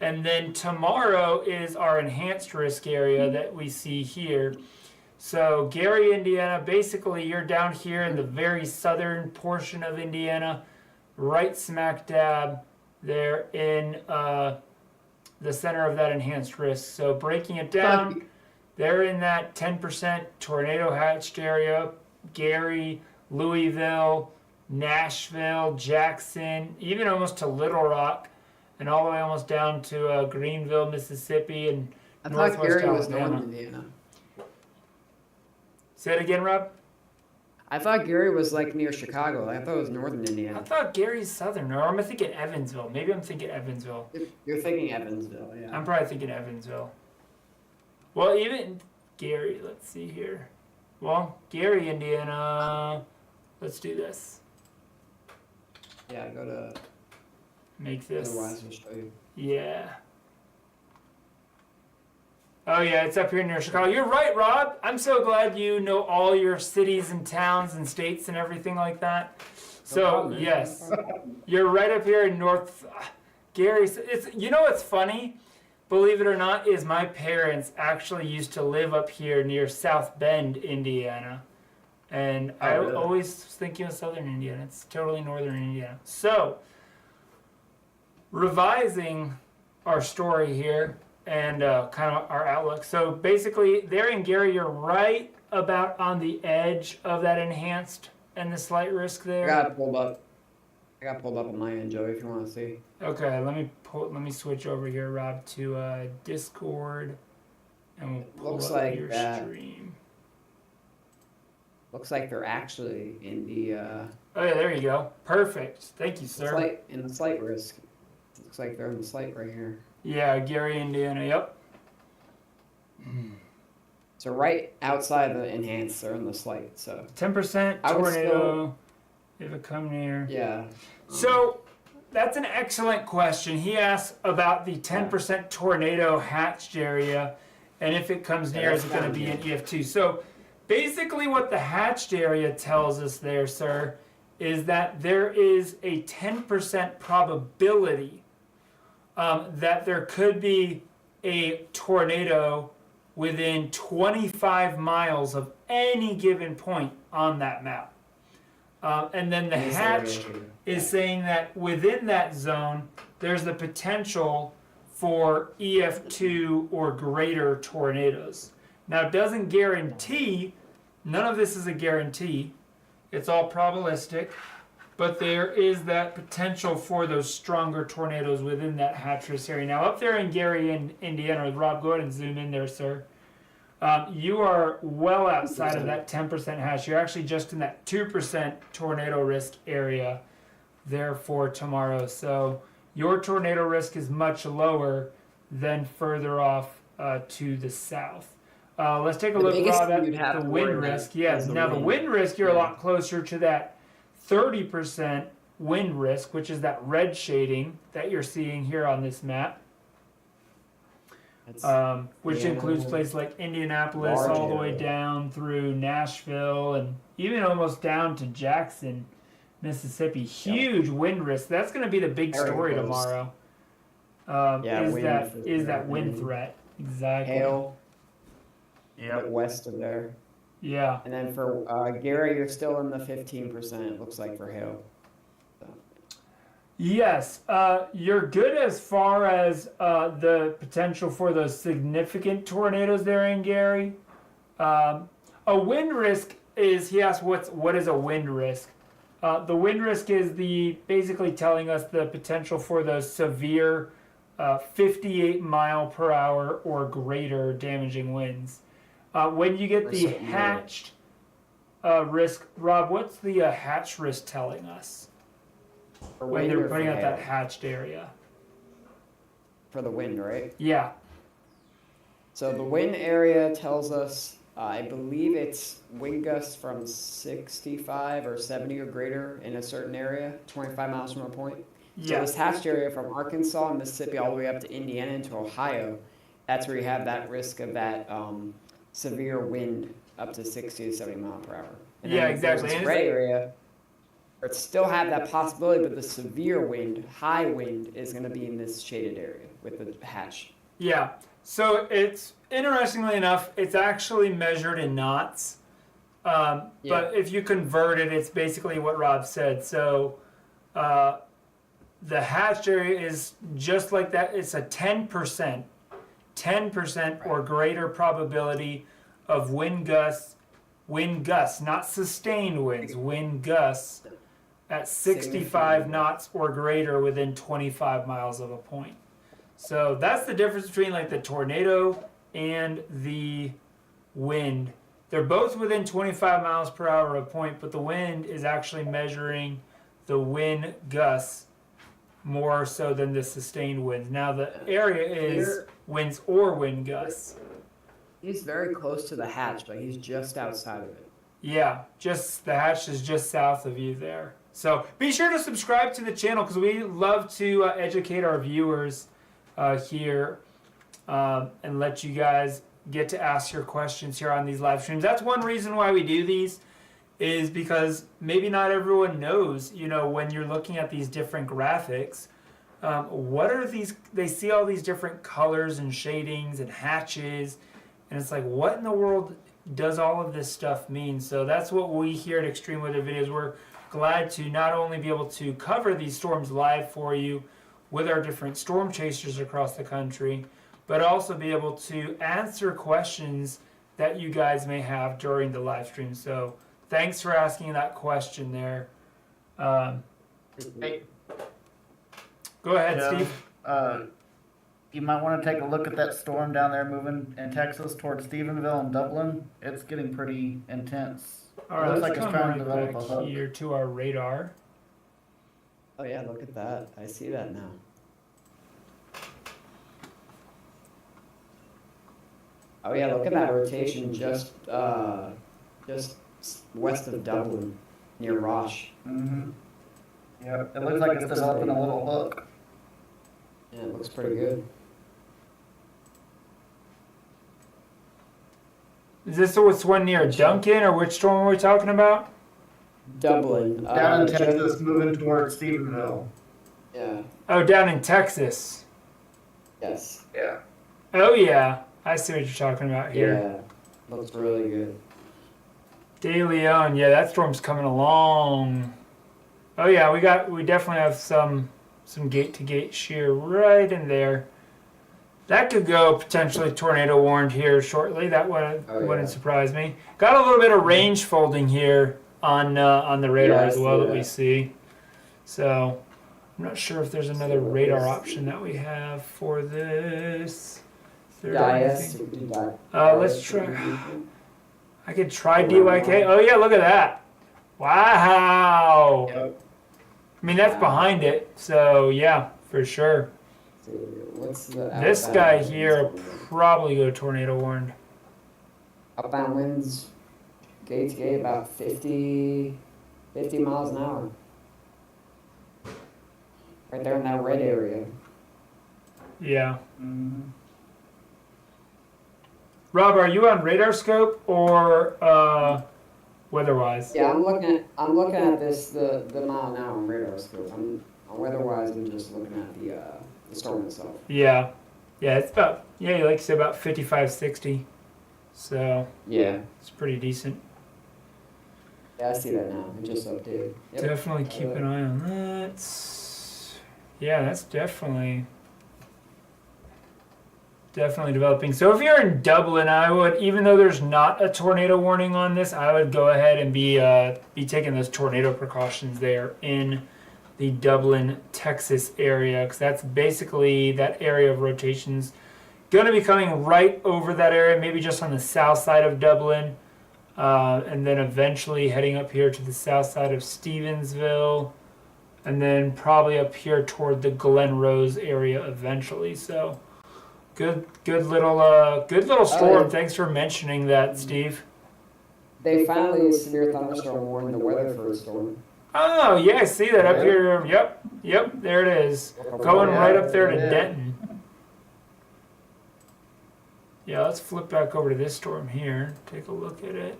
And then tomorrow is our enhanced risk area that we see here. So Gary, Indiana, basically you're down here in the very southern portion of Indiana, right smack dab there in the center of that enhanced risk. So breaking it down, they're in that 10% tornado hatched area. Gary, Louisville, Nashville, Jackson, even almost to Little Rock, and all the way almost down to Greenville, Mississippi, and I thought northwest Gary was Alabama. north Indiana. Say it again, Rob. I thought Gary was like near Chicago. I thought it was northern I Indiana. thought Gary's southern, or am I thinking Evansville? Maybe I'm thinking Evansville. You're thinking Evansville, yeah. I'm probably thinking Evansville. Well, even Gary, let's see here. Well, Gary, Indiana. Let's do this. Yeah, go to. Make this. Otherwise, we'll show you. Yeah. Oh yeah, it's up here near Chicago. You're right, Rob. I'm so glad you know all your cities and towns and states and everything like that. So problem, yes, you're right up here in North. Gary, it's you know what's funny, believe it or not, is my parents actually used to live up here near South Bend, Indiana, and I really? always was thinking of Southern Indiana. It's totally Northern Indiana. So revising our story here and kind of our outlook. So basically, there in Gary, you're right about on the edge of that enhanced and the slight risk I there. got it pulled up. I got pulled up on my end, Joey, if you want to see. Okay, let me switch over here, Rob, to Discord, and we'll pull Looks up like your that. stream. Looks like they're actually in the Oh yeah, there you go. Perfect. Thank you, sir. slight risk. Looks like they're in the slight right here. Yeah, Gary, Indiana. Yep. So right outside the enhanced, they're in the slight. So 10% I would tornado if it come near. yeah. So that's an excellent question. He asks about the 10% tornado hatched area, and if it comes near, that's is it going to down be here. an EF2? So basically, what the hatched area tells us there, sir, is that there is a 10% probability that there could be a tornado within 25 miles of any given point on that map. And then the In this hatched area here. is saying that within that zone, there's the potential for EF2 or greater tornadoes. Now, it doesn't guarantee, none of this is a guarantee, it's all probabilistic, but there is that potential for those stronger tornadoes within that hatch risk area. Now, up there in Gary, Indiana, Rob, go ahead and zoom in there, sir. You are well outside of that 10% hash. You're actually just in that 2% tornado risk area there for tomorrow. So your tornado risk is much lower than further off to the south. Let's take a The look, biggest Rob, thing you'd at have the to wind worry about risk. Yeah, is the now the wind. wind risk, you're a Yeah. lot closer to that 30% wind risk, which is that red shading that you're seeing here on this map. Which Yeah. includes places like Indianapolis, Large all the way area. down through Nashville, and even almost down to Jackson, Mississippi. Huge wind risk. That's going to be the big Very story close. tomorrow. Yeah, Is wind that for is that sure. wind threat exactly? Hail. Yep. West of there. Yeah. And then for Gary, you're still in the 15%. It looks like for hail. So, Yes, you're good as far as the potential for those significant tornadoes there in Gary. A wind risk is, he asked, what is a wind risk? The wind risk is basically telling us the potential for those severe 58 mile per hour or greater damaging winds. When you get For the certain hatched risk, Rob, what's the hatch risk telling us? for When wind they're or putting for out hail? that hatched area. For the wind, right? Yeah. So the wind area tells us, I believe it's wind gusts from 65 or 70 or greater in a certain area, 25 miles from a point. So Yeah. this hatched area from Arkansas and Mississippi all the way up to Indiana into Ohio, that's where you have that risk of that severe wind up to 60 to 70 mile per hour. And Yeah, then there's exactly. This And gray area, it still have that possibility, but the severe wind, high wind, is going to be in this shaded area with the hatch. Yeah. So it's, interestingly enough, it's actually measured in knots. Yeah. But if you convert it, it's basically what Rob said. So the hatched area is just like that. It's a 10% or greater probability of wind gusts, not sustained winds, wind gusts at 65 Significant. knots or greater within 25 miles of a point. So that's the difference between like the tornado and the wind they're both within 25 miles per hour of point, but the wind is actually measuring the wind gusts more so than the sustained winds. Now the area is winds or wind gusts. He's very close to the hatch, but he's just outside of it. Yeah, just the hatch is just south of you there. So be sure to subscribe to the channel because we love to educate our viewers here and let you guys get to ask your questions here on these live streams. That's one reason why we do these, is because maybe not everyone knows, you know, when you're looking at these different graphics, what are these, they see all these different colors and shadings and hatches, and it's like, what in the world does all of this stuff mean? So that's what we here at Extreme Weather Videos, we're glad to not only be able to cover these storms live for you with our different storm chasers across the country, but also be able to answer questions that you guys may have during the live stream. So thanks for asking that question there. Hey, Go ahead, Joe, Steve. you might want to take a look at that storm down there moving in Texas towards Stephenville and Dublin. It's getting pretty intense. All right, looks let's like it's come trying to right develop back a hook. here to our radar. Oh yeah, look at that. I see that now. Oh yeah, look at that rotation just west of Dublin, near Rosh. Mm-hmm. Yep, it looks like it's developing a little hook. Yeah, it looks pretty good. Is this what's one near Duncan, or which storm are we talking about? Dublin. Down in Texas, moving towards Stephenville. Yeah. Oh, down in Texas. Yes. Yeah. Oh yeah, I see what you're talking about here. Yeah. Looks really good. De Leon, yeah, that storm's coming along. Oh yeah, we definitely have some gate to gate shear right in there. That could go potentially tornado warned here shortly. That wouldn't surprise me. Got a little bit of range folding here on the radar as well that we see. So I'm not sure if there's another radar option that we have for this. Let's try. I could try DYK. Oh yeah, look at that. Wow. Yep. I mean, that's behind it. So yeah, for sure. What's the This guy here probably go tornado warned. Outbound winds, gate to gate, about 50 miles an hour. Right there in that red area. Yeah. Mm-hmm. Rob, are you on radar scope or weatherwise? Yeah, I'm looking at this the mile an hour on radar scope. On weatherwise, I'm just looking at the storm itself. Yeah. Yeah, it's about, like you said, about 55, 60. So Yeah. it's pretty decent. Yeah, I see that now. I just updated. Yep. Definitely keep an eye on that. Yeah, that's definitely developing. So if you're in Dublin, I would, even though there's not a tornado warning on this, I would go ahead and be taking those tornado precautions there in the Dublin, Texas area, because that's basically that area of rotations going to be coming right over that area, maybe just on the south side of Dublin, and then eventually heading up here to the south side of Stevensville, and then probably up here toward the Glen Rose area eventually. So good little storm. yeah. Thanks for mentioning that, Steve. They finally severe thunderstorm warned the weather for a storm. Oh yeah, I see that up here. Yep, there it is. Going right up there to Denton. Yeah, let's flip back over to this storm here. Take a look at it.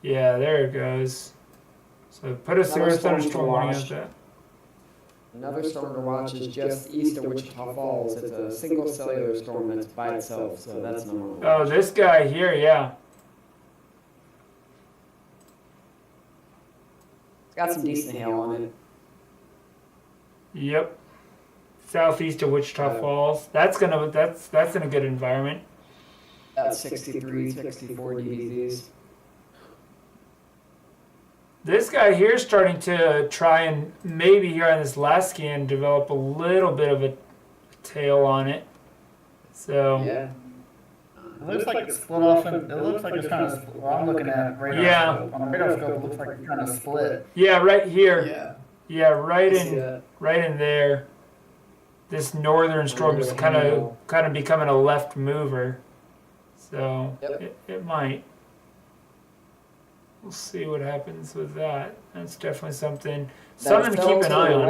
Yeah, there it goes. So put a severe thunderstorm warning out there. Another storm to watch is just east of Wichita Falls. It's a single cellular storm that's by itself, so that's normal. Oh, this guy here, yeah. It's got some decent hail on it. Yep. Southeast of Wichita Falls. That's in a good environment. About 63, 64 dBs. This guy here is starting to try and maybe here on this last scan develop a little bit of a tail on it. So Yeah. It looks like it's split off, and it looks like it's kind of. Well, I'm looking at radar Yeah. scope. On a radar scope, it looks like it's kind of split. Yeah, right here. Yeah. Yeah, right I see in that. right in there. This northern storm is kind of becoming a left mover. So Yep. it might. We'll see what happens with that. That's definitely something to keep an eye on.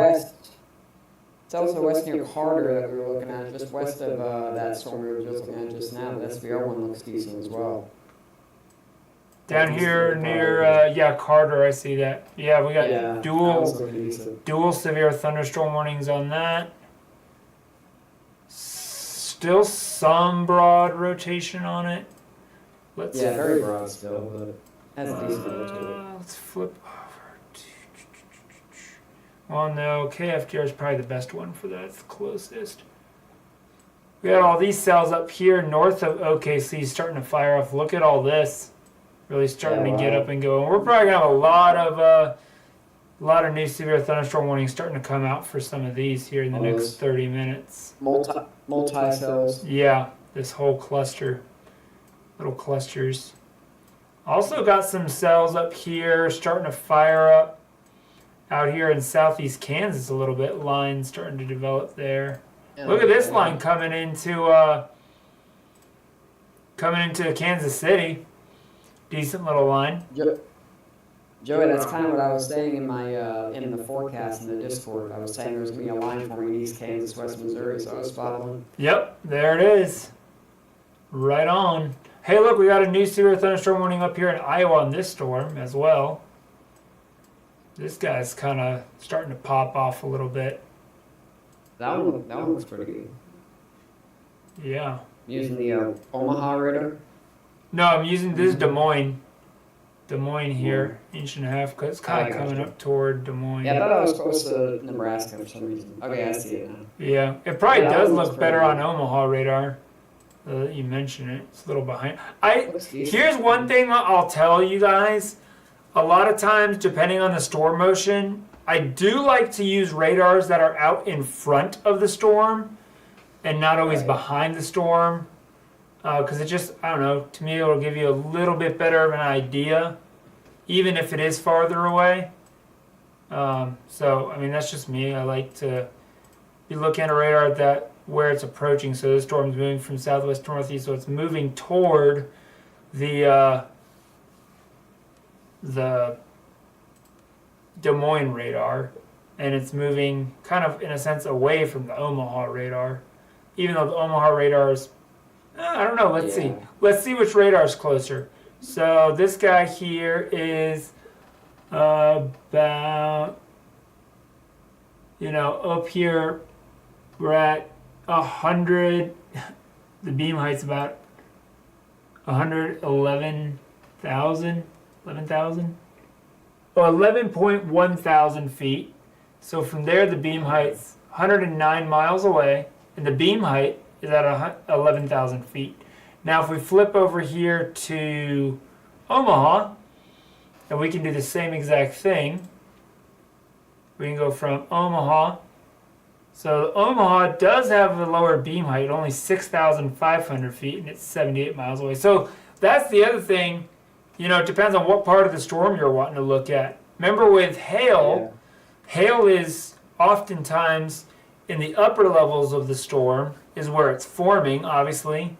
It's also west near Carter that we were looking at, just west of that storm we were just looking at just now. The SVR one looks decent as well. Down here near Carter, I see that. Yeah, we got That dual was looking decent. dual severe thunderstorm warnings on that. Still some broad rotation on it. Let's Yeah, very broad still, but has a decent look to it. let's flip over. Well, no, KFDR is probably the best one for that. It's the closest. We got all these cells up here north of OKC starting to fire off. Look at all this, really starting to get up and go. And we're probably gonna have a lot of new severe thunderstorm warnings starting to come out for some of these here in the next 30 minutes. Multi cells. Yeah, this whole cluster, little clusters. Also got some cells up here starting to fire up. Out here in southeast Kansas a little bit, lines starting to develop there. Yeah, Look at this line coming into Kansas City. Decent little line. Joey, that's kind of what I was saying in my in the forecast in the Discord. I was saying there's gonna be a line forming in East Kansas, West Missouri, so I was spot on. Yep, there it is. Right on. Hey, look, we got a new severe thunderstorm warning up here in Iowa on this storm as well. This guy's kind of starting to pop off a little bit. That one looks pretty good. Yeah. Using the Omaha radar. No, I'm using this Des Moines. Des Moines here, inch and a half, because it's kind of coming up toward Des Moines. Yeah, I thought I was close to Nebraska for some reason. Okay, I see it now. Yeah, it probably Yeah, that does one look looks better pretty on Omaha radar. You mention it. It's a little behind. Looks decent. Here's one thing I'll tell you guys. A lot of times, depending on the storm motion, I do like to use radars that are out in front of the storm and not always Right. behind the storm. Because it just, I don't know, to me it'll give you a little bit better of an idea, even if it is farther away. So, I mean, that's just me. I like to be looking at a radar where it's approaching. So the storm's moving from southwest to northeast, so it's moving toward the Des Moines radar, and it's moving kind of in a sense away from the Omaha radar, even though the Omaha radar is, I don't know, let's see which radar is closer. So this guy here is about, up here we're at 100, the beam height's about 111,000. 11.1 thousand feet. So from there, the beam height's 109 miles away, and the beam height is at 11,000 feet. Now, if we flip over here to Omaha, and we can do the same exact thing, we can go from Omaha. So Omaha does have a lower beam height, only 6,500 feet, and it's 78 miles away. So that's the other thing. It depends on what part of the storm you're wanting to look at. Remember with hail, hail is oftentimes in the upper levels of the storm is where it's forming, obviously,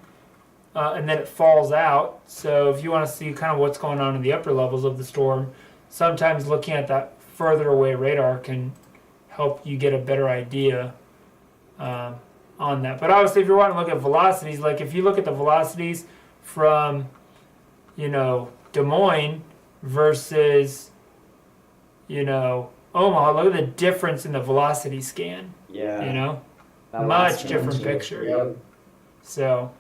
and then it falls out. So if you want to see kind of what's going on in the upper levels of the storm, sometimes looking at that further away radar can help you get a better idea on that. But obviously, if you're wanting to look at velocities, like if you look at the velocities from, Des Moines versus, Omaha, look at the difference in the velocity scan. Yeah. Much different picture. Yep. So,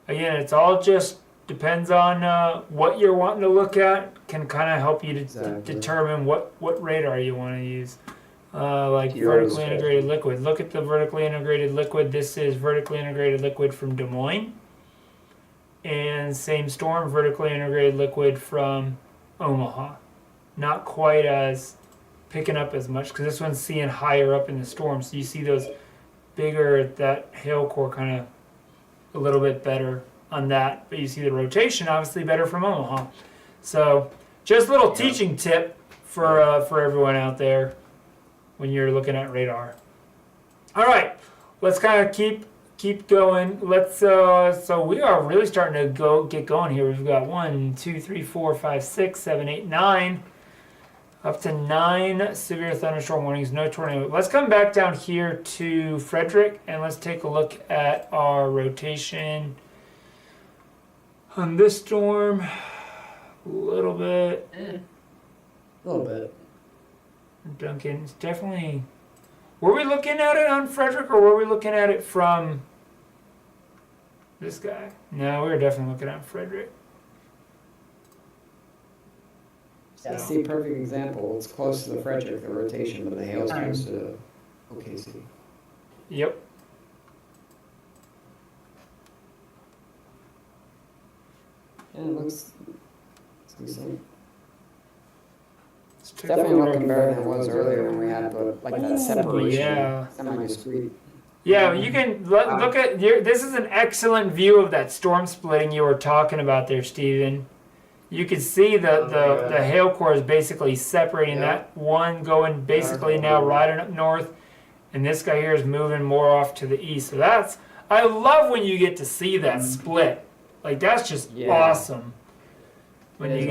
again, it's all just depends on what you're wanting to look at. Can kind of help you to determine what radar you want to use. Like vertically integrated liquid. Look at the vertically integrated liquid. This is vertically integrated liquid from Des Moines. And same storm, vertically integrated liquid from Omaha. Not quite as picking up as much because this one's seeing higher up in the storm. So you see those bigger, that hail core kind of a little bit better on that. But you see the rotation obviously better from Omaha. So just a little teaching tip for everyone out there when you're looking at radar. All right, let's kind of keep going. Let's so we are really starting to get going here. We've got 1, 2, 3, 4, 5, 6, 7, 8, 9. Up to 9 severe thunderstorm warnings, no tornado. Let's come back down here to Frederick and let's take a look at our rotation on this storm. A little bit. A little bit. Duncan, it's definitely. Were we looking at it on Frederick or were we looking at it from this guy? No, we were definitely looking at Frederick. Yeah, see, perfect example. It's close to the Frederick, the rotation, but the hail's close to OKC. Yep. And it looks decent. It's Definitely looking better than it was earlier when we had like that separation. Yeah. Semi-discrete. Yeah, you can look at this is an excellent view of that storm splitting you were talking about there, Steven. You can see the hail core is basically separating that one going basically now riding up north, and this guy here is moving more off to the east. So I love when you get to see that split. Like that's just awesome when you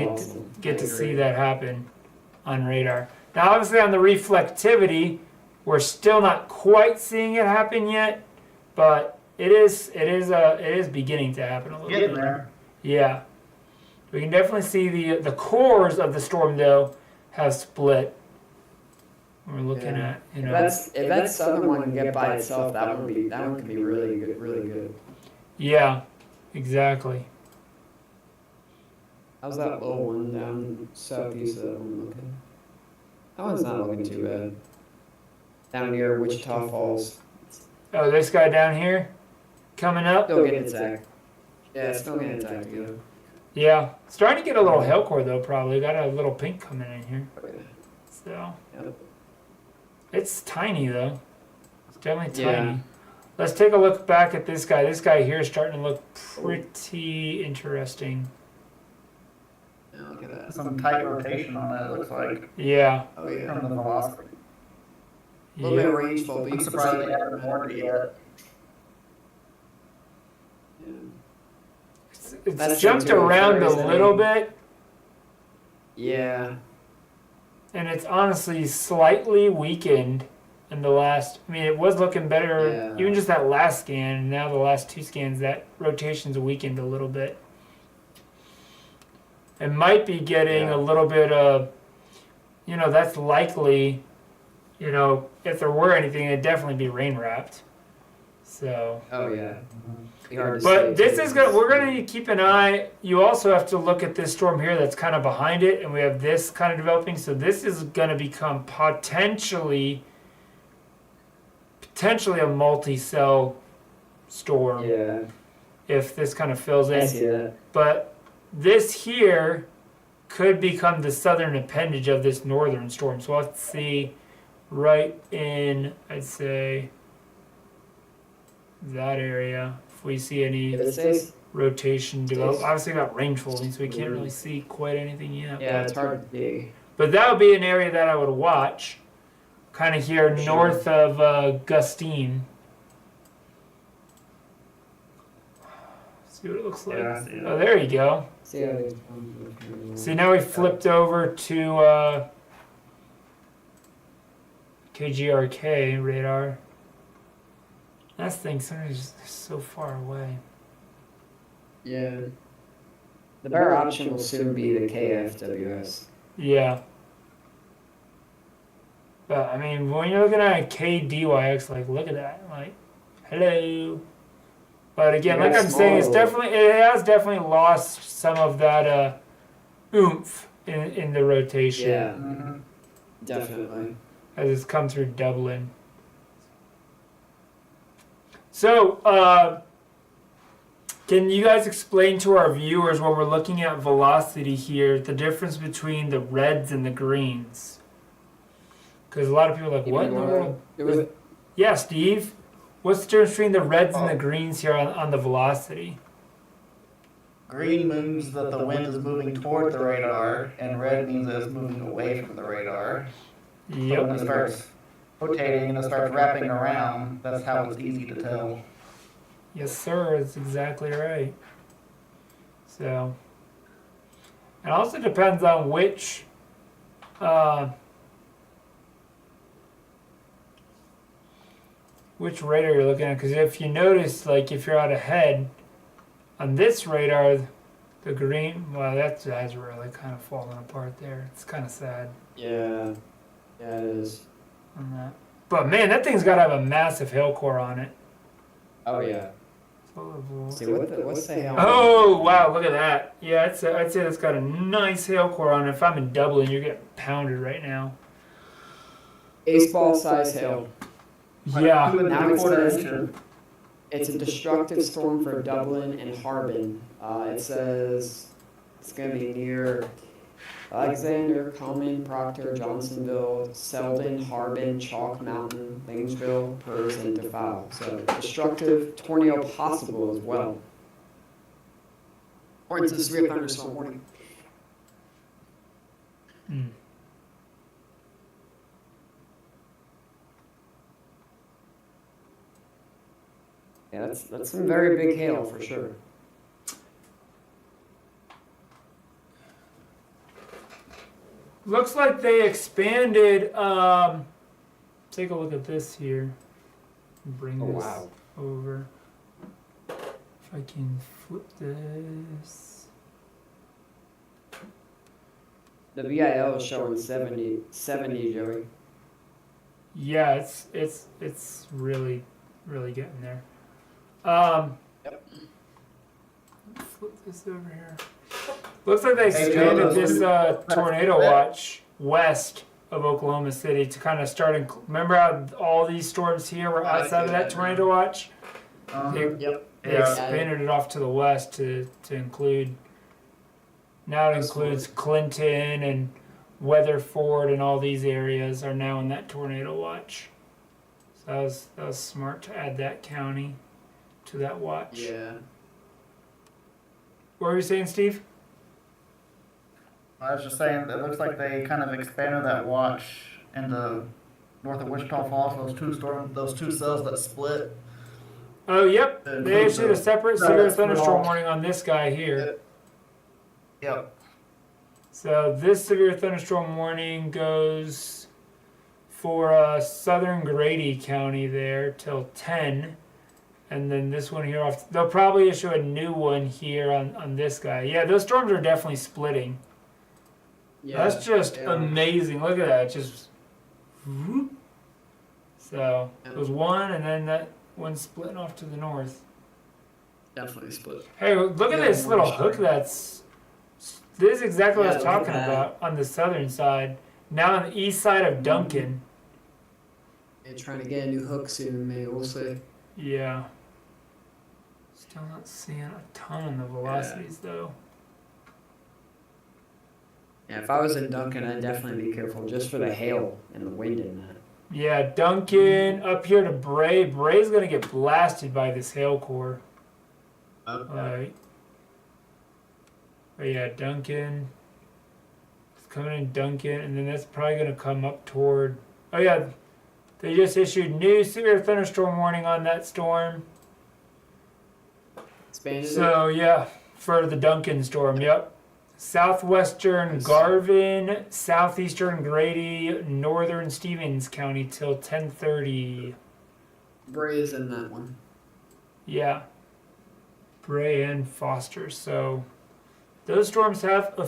get to see that happen on radar. Now obviously on the reflectivity, we're still not quite seeing it happen yet, but it is beginning to happen a little bit. there. Yeah. We can definitely see the cores of the storm though have split. We're looking at If that southern one can get by itself, that one could be really good. Yeah, exactly. How's that little one down southeast of that one looking? That one's not looking too bad. Down near Wichita Falls. Oh, this guy down here coming up. Still getting attacked. Yeah, still getting attacked together. Yeah, starting to get a little hail core though. Probably got a little pink coming in here. So it's tiny though. It's definitely tiny. Let's take a look back at this guy. This guy here is starting to look pretty interesting. Yeah, look at that. Some tight rotation on that, it looks like. Yeah. Oh yeah. From the velocity. A little bit of rangeful, but I'm you can surprised see they haven't warned it yet. It's That's jumped true, too. around a Very little steady. bit, Yeah. and it's honestly slightly weakened in the last. I mean, it was looking better Yeah. even just that last scan. And now the last 2 scans, that rotation's weakened a little bit. It might be getting a little bit of, that's likely, if there were anything, it'd definitely be rain wrapped. So. Oh yeah. Be hard to But see, this too. is we're gonna keep an eye. You also have to look at this storm here that's kind of behind it, and we have this kind of developing. So this is gonna become potentially a multi-cell storm Yeah. if this kind of fills I in. see that. But this here could become the southern appendage of this northern storm. So we'll have to see right in, I'd say, that area. If we see any If it stays, rotation develop. Obviously got range folding, so we can't really see quite anything yet. yeah, it's hard to see. But that would be an area that I would watch. Kind of here north of Gustine. See what it looks like. Yeah, I see Oh, there you go. See how these See, now we flipped over to KGRK radar. That thing sometimes is so far away. Yeah. The better option will soon be the KFWS. Yeah. But, I mean, when you're looking at a KDYX, like, look at that. Like, hello. But again, like I'm saying, it has definitely lost some of that oomph in the rotation. Yeah, Mhm. definitely. As it's come through Dublin. So, can you guys explain to our viewers when we're looking at velocity here, the difference between the reds and the greens? Because a lot of people are like, what in the world? It was Yeah, Steve? What's the difference between the reds and the greens here on the velocity? Green means that the wind is moving toward the radar, and red means that it's moving away from the radar. So when Yep. it starts rotating and it starts wrapping around, that's how it's easy to tell. Yes, sir. That's exactly right. So, it also depends on which radar you're looking at. Because if you notice, like if you're out ahead on this radar, the green, well, that's really kind of falling apart there. It's kind of sad Yeah. Yeah, it is. on that. But man, that thing's got to have a massive hail core on it. Oh yeah. See what's the hell? Oh wow, look at that. Yeah, I'd say it's got a nice hail core on it. If I'm in Dublin, you're getting pounded right now. Baseball size hail. Yeah. Now it says it's a destructive storm for Dublin and Harbin. It says it's going to be near Alexander, Coleman, Proctor, Johnsonville, Selden, Harbin, Chalk Mountain, Langsville, Purse, and Defile. So destructive tornado possible as well. Or it's a severe thunderstorm warning. Hmm. Yeah, that's some very big hail for sure. Looks like they expanded. Take a look at this here. Bring this over. If I can flip this. The VIL is showing 70, Joey. Yeah, it's really getting there. Yep. Flip this over here. Looks like they expanded this tornado watch west of Oklahoma City to kind of start. Remember how all these storms here were outside of that tornado watch? They expanded it off to the west to include. Now it includes Clinton and Weatherford, and all these areas are now in that tornado watch. So that was smart to add that county to that watch. Yeah. What were you saying, Steve? I was just saying, it looks like they kind of expanded that watch into north of Wichita Falls, those two cells that split. Oh, yep. They issued a separate severe thunderstorm warning on this guy here. Yep. So this severe thunderstorm warning goes for southern Grady County there till 10. And then this one here off. They'll probably issue a new one here on this guy. Yeah, those storms are definitely splitting. Yeah. That's just amazing. Look at that. It's just. Whoop. So it was one, and then that one splitting off to the north. Definitely split. Hey, look at this little hook that's. This is exactly what I was talking about on the southern side. Now on the east side of Duncan. They're trying to get a new hook soon, maybe we'll see. Yeah. Still not seeing a ton on the velocities though. Yeah, if I was in Duncan, I'd definitely be careful just for the hail and the wind in that. Yeah, Duncan up here to Bray. Bray's gonna get blasted by this hail core. Okay. But yeah, Duncan. It's coming in Duncan, and then that's probably gonna come up toward. Oh yeah, they just issued new severe thunderstorm warning on that storm. Expanded So yeah, for the Duncan storm. Yep. Southwestern Garvin, southeastern Grady, northern Stevens County till 10:30. Bray is in that one. Yeah. Bray and Foster. So those storms have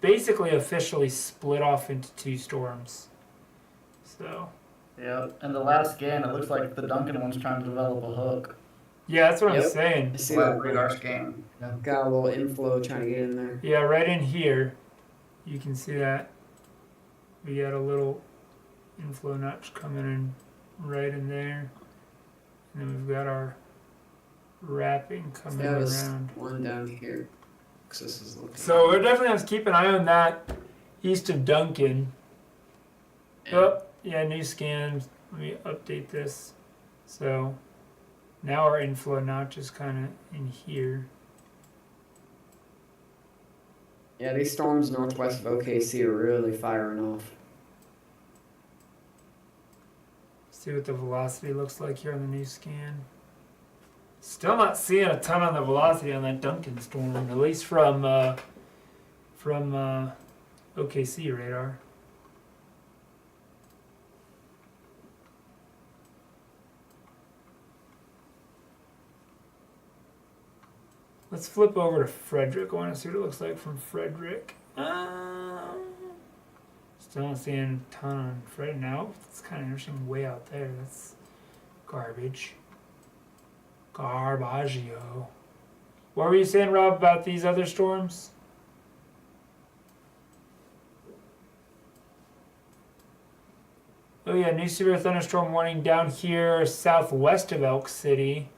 basically officially split off into two storms. So. Yeah, and the last scan, it looks like the Duncan one's trying to develop a hook. Yeah, that's what I'm Yep. saying. I see Well, that radar scan. Yeah. got a little inflow trying to get in there. Yeah, right in here, you can see that we got a little inflow notch coming in right in there, and then we've got our wrapping coming That was around. one down here. 'Cause this is looking. So we're definitely have to keep an eye on that east of Duncan. And Oh, yeah, new scans. Let me update this. So Now our inflow notch is kind of in here. Yeah, these storms northwest of OKC are really firing off. See what the velocity looks like here on the new scan. Still not seeing a ton on the velocity on that Duncan storm, at least from OKC radar. Let's flip over to Frederick. I want to see what it looks like from Frederick. Still not seeing a ton on Fred now. It's kind of interesting way out there. That's garbage. Garbaggio. What were you saying, Rob, about these other storms? Oh yeah, new severe thunderstorm warning down here southwest of Elk City.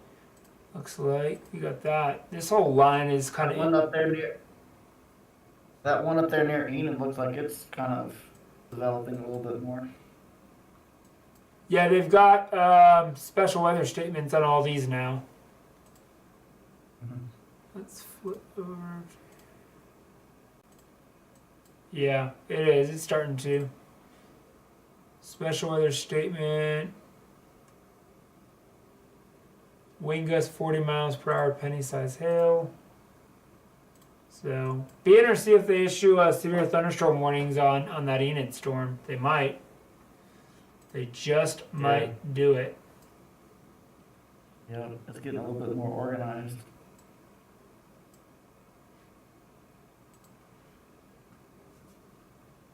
Looks like we got that. This whole line is kind One of up there near. That one up there near Enid looks like it's kind of developing a little bit more. yeah. They've got special weather statements on all these now. Mhm. Let's flip over. Yeah, it is. It's starting to. Special weather statement. Wind gust 40 miles per hour, penny size hail. So, be interested to see if they issue severe thunderstorm warnings on that Enid storm. They might. They just might do it. Yeah, it's getting a little bit more organized.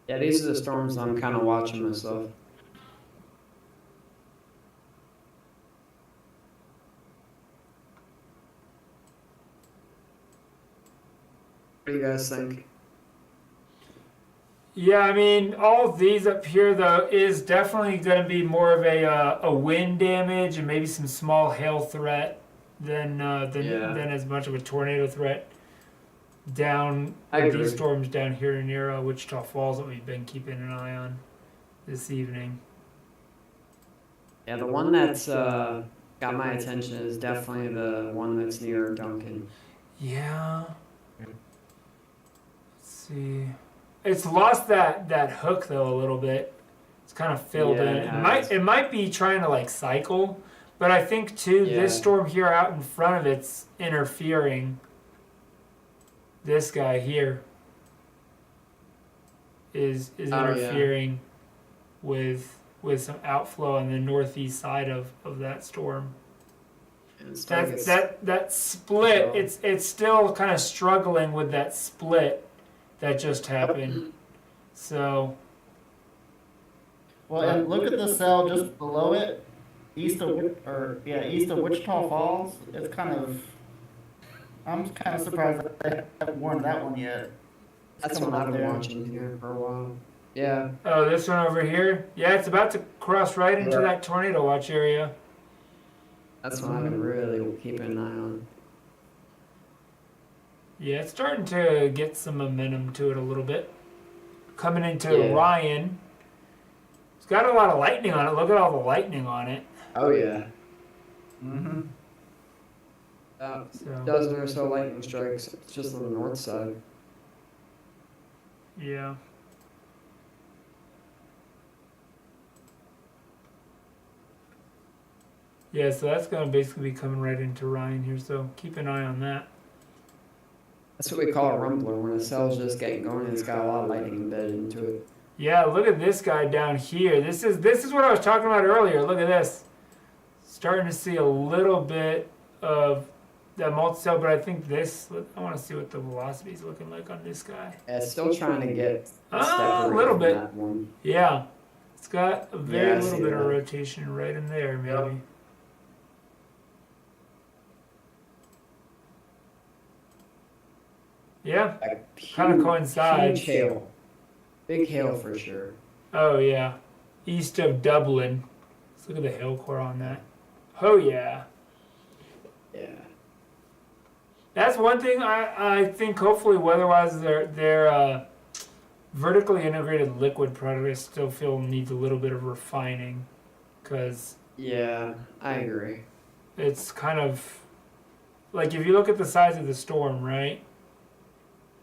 Yeah, these are the storms I'm kind of watching myself. What do you guys think? Yeah, I mean, all of these up here though is definitely going to be more of a wind damage and maybe some small hail threat than as much of a tornado threat. Down I with agree. these storms down here near Wichita Falls that we've been keeping an eye on this evening. Yeah, the one that's got my attention is definitely the one that's near Duncan. Yeah. Let's see. It's lost that hook though a little bit. It's kind of filled Yeah, in. it has. It might be trying to like cycle, but I think too this Yeah. storm here out in front of it's interfering. This guy here is Oh, yeah. interfering with some outflow on the northeast side of that storm. And it's like it's- That split, So- it's still kind of struggling with that split that just happened. So Well, and look at the cell just below it, east of Wichita Falls. It's kind of. I'm kind of surprised that they haven't warned that one yet. It's That's coming one I've up been there. watching here for a while. Yeah. oh, this one over here, yeah, it's about to cross right into Yeah. that tornado watch area. That's one I've been really keeping an eye on. Yeah, it's starting to get some momentum to it a little bit. Coming into Yeah. Ryan. It's got a lot of lightning on it. Look at all the lightning on it. Oh yeah. Mm-hmm. So Dozen or so lightning strikes. It's just on the north side. yeah. Yeah, so that's going to basically be coming right into Ryan here, so keep an eye on that. That's what we call a rumbler when a cell's just getting going and it's got a lot of lightning embedded into it. Yeah, look at this guy down here. This is what I was talking about earlier. Look at this. Starting to see a little bit of that multi-cell, but I think this, I want to see what the velocity is looking like on this guy. Yeah, it's still trying to get A separated little from bit. that one. Yeah, it's got a very Yeah, I little see bit of that. rotation right in there, maybe. Yeah, Like, kind of huge- coincides. Huge hail. Big hail for sure. Oh yeah, east of Dublin. Let's look at the hail core on that. Oh yeah. Yeah. That's one thing I think hopefully weather-wise their vertically integrated liquid product I still feel needs a little bit of refining because Yeah, I agree. it's kind of like if you look at the size of the storm, right?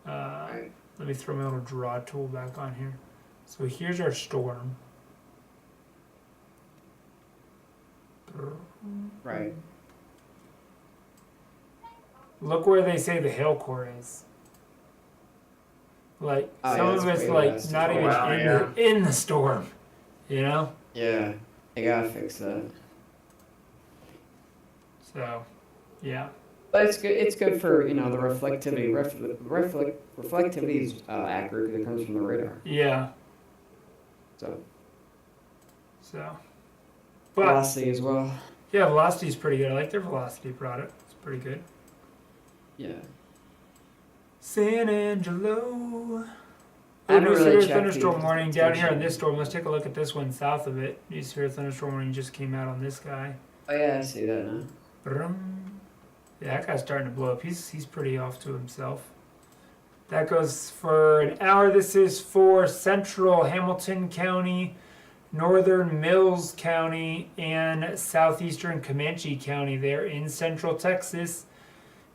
Right. Let me throw my little draw tool back on here. So here's our storm. Right. Look where they say the hail core is. Like Oh, some yeah, of that's it's way like west. not Oh, even wow, in the storm, you know. Yeah. They gotta fix that. So, yeah, But it's good. It's good for the reflectivity. Reflectivity is accurate because it comes from the radar. yeah. So So, but velocity as well. yeah, velocity is pretty good. I like their velocity product. It's pretty good. Yeah. San Angelo. I haven't New really severe checked thunderstorm the warning down here on precipitation. this storm. Let's take a look at this one south of it. New severe thunderstorm warning just came out on this guy. Oh yeah, I see that now. Brum. Yeah, that guy's starting to blow up. He's pretty off to himself. That goes for an hour. This is for central Hamilton County, northern Mills County, and southeastern Comanche County. They're in central Texas,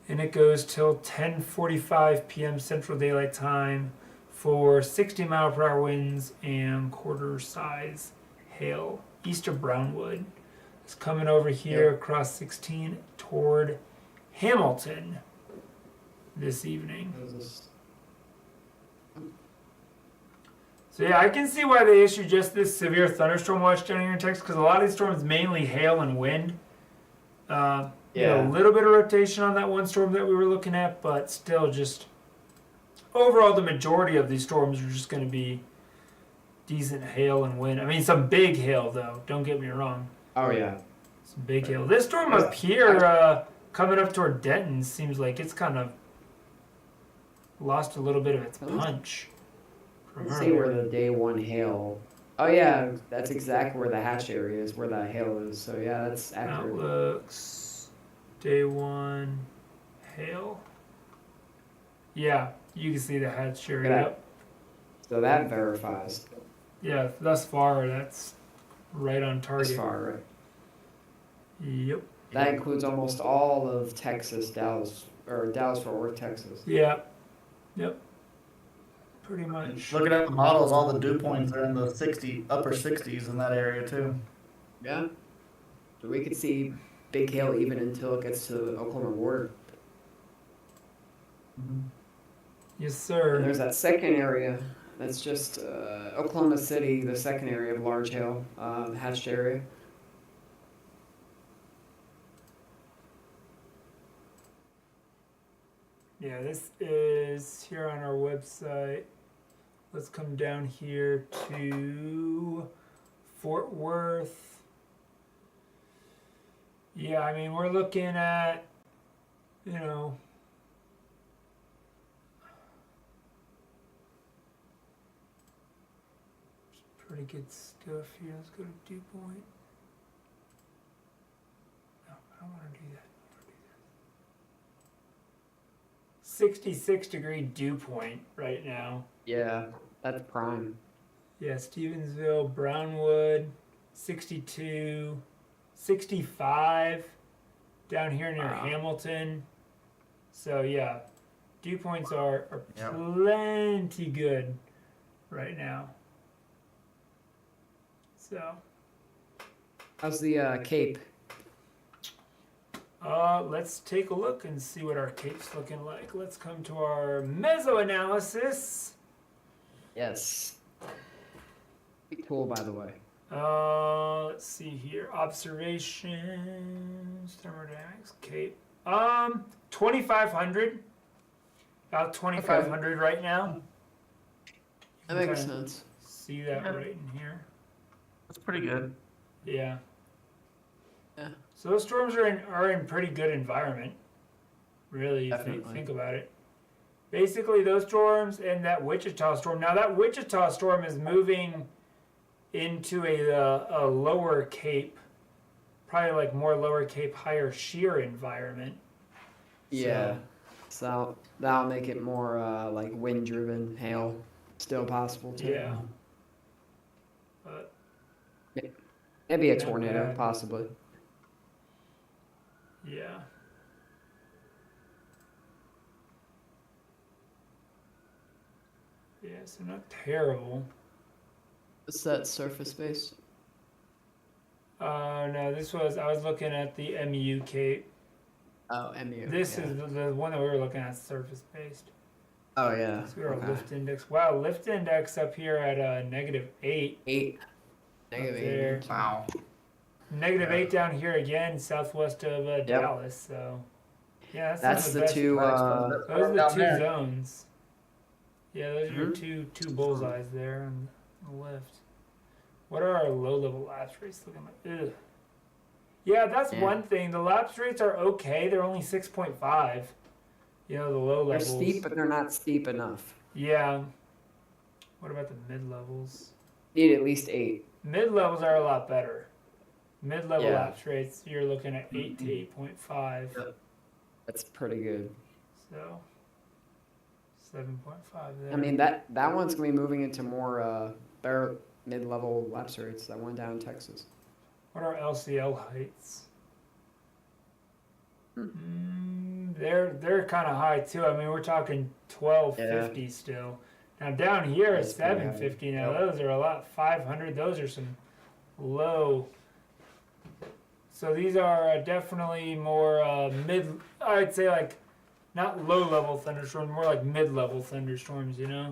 and it goes till 10:45 p.m. Central Daylight Time for 60-mile-per-hour winds and quarter-size hail. East of Brownwood. It's coming over here across 16 toward Hamilton this evening. What is this? So yeah, I can see why they issued just this severe thunderstorm watch down here in Texas, because a lot of these storms mainly hail and wind. A little bit of rotation on that one storm that we were looking at, but still just overall the majority of these storms are just going to be decent hail and wind. I mean, some big hail though, don't get me wrong. Oh yeah. Some big hail. This storm up here coming up toward Denton seems like it's kind of lost a little bit of its punch. Let's see where the day one hail. Oh yeah, that's exactly where the hatch area is, where that hail is. So yeah, that's accurate. Outlooks, day one, hail. Yeah, you can see the hatch area. Look at Yep. So that verifies. Yeah, thus far that's right on target. As far, right? Yep. That includes almost all of Texas, Dallas, or Dallas-Fort Worth, Texas. Yeah. Yep. Pretty much. Looking at the models, all the dew points are in the upper 60s in that area too. Yeah. So we could see big hail even until it gets to the Oklahoma border. Yes, And sir. there's that second area. That's just Oklahoma City, the second area of large hail, hatched area. Yeah, this is here on our website. Let's come down here to Fort Worth. Yeah, I mean, we're looking at, pretty good stuff here. Let's go to dew point. No, I don't want to do that. 66-degree dew point right now. Yeah, that's prime. Yeah, Stevensville, Brownwood, 62, 65 down here near Hamilton. So yeah, dew points are Yep. plenty good right now. So How's the Cape? let's take a look and see what our Cape's looking like. Let's come to our meso-analysis. Yes. Big tool, by the way. Let's see here. Observations, thermodynamics, Cape. 2,500. About 2,500 right now. That You can makes kinda sense. See that right in here. That's pretty good. Yeah. Yeah. So those storms are in pretty good environment. Really, if you Definitely. think about it. Basically, those storms and that Wichita storm. Now, that Wichita storm is moving into a lower Cape, probably like more lower Cape, higher shear environment. Yeah. So that'll make it more like wind-driven hail. Still possible too. Yeah. But Maybe a Not tornado, bad. possibly. Yeah. Yeah, so not terrible. What's that surface based? No, I was looking at the MU Cape. Oh, MU. This Yeah. is the one that we were looking at, surface based. Oh yeah. So we got a Okay. lift index. Wow, lift index up here at -8 8. up Negative 8. there. Wow. -8 down here again, southwest of Yep. Dallas. So yeah, that's That's some of the the best. two. That's Those are the down two there. zones. Yeah, those are your Mhm. two bullseyes there on the left. What are our low level lapse rates looking like? Ugh. Yeah, that's Yeah. one thing. The lapse rates are okay. They're only 6.5. You know, the low They're levels. steep, but they're not steep enough. Yeah. What about the mid levels? Need at least 8. Mid levels are a lot better. Mid level Yeah. lapse rates, you're looking at 8 to 8.5. Yep. That's pretty good. So 7.5 there. I mean that one's gonna be moving into more better mid-level lapse rates. That one down in Texas. What are LCL heights? Hmm. They're kind of high too. I mean, we're talking 1250 still. Now down here That's it's pretty high. 750. Now Yep. those are a lot. 500. Those are some low. So these are definitely more mid. I'd say like not low level thunderstorms, more like mid level thunderstorms. You know.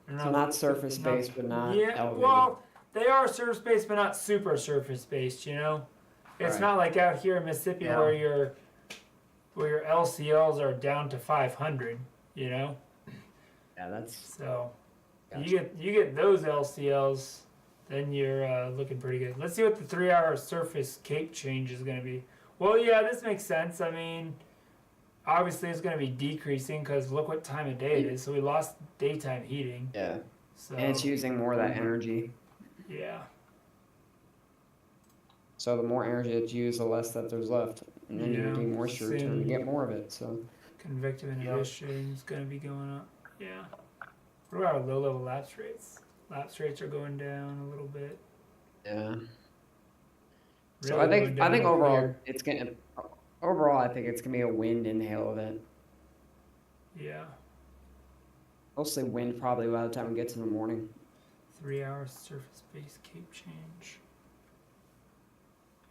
They're So not surface based, but not yeah. elevated. Well, they are surface based, but not super surface based. You know. It's Right. not like out here in Mississippi Yeah. where your LCLs are down to 500, you know? Yeah, that's So Gotcha. you get those LCLs, then you're looking pretty good. Let's see what the 3-hour surface cape change is going to be. Well, yeah, this makes sense. I mean, obviously it's going to be decreasing because look what time of day it is. So we lost daytime heating. yeah. So And it's using more of that energy. yeah, So the more energy it's used, the less that there's left. And then your Yeah, demoisture return to same. get more of it. So convective inhibition is going to be going up. Yeah. What about our low level lapse rates? Lapse rates are going down a little bit. yeah. So Really I think going down up overall here. it's gonna I think it's gonna be a wind and hail event. Yeah. Mostly wind probably by the time we get to the morning. 3-hour surface based cape change.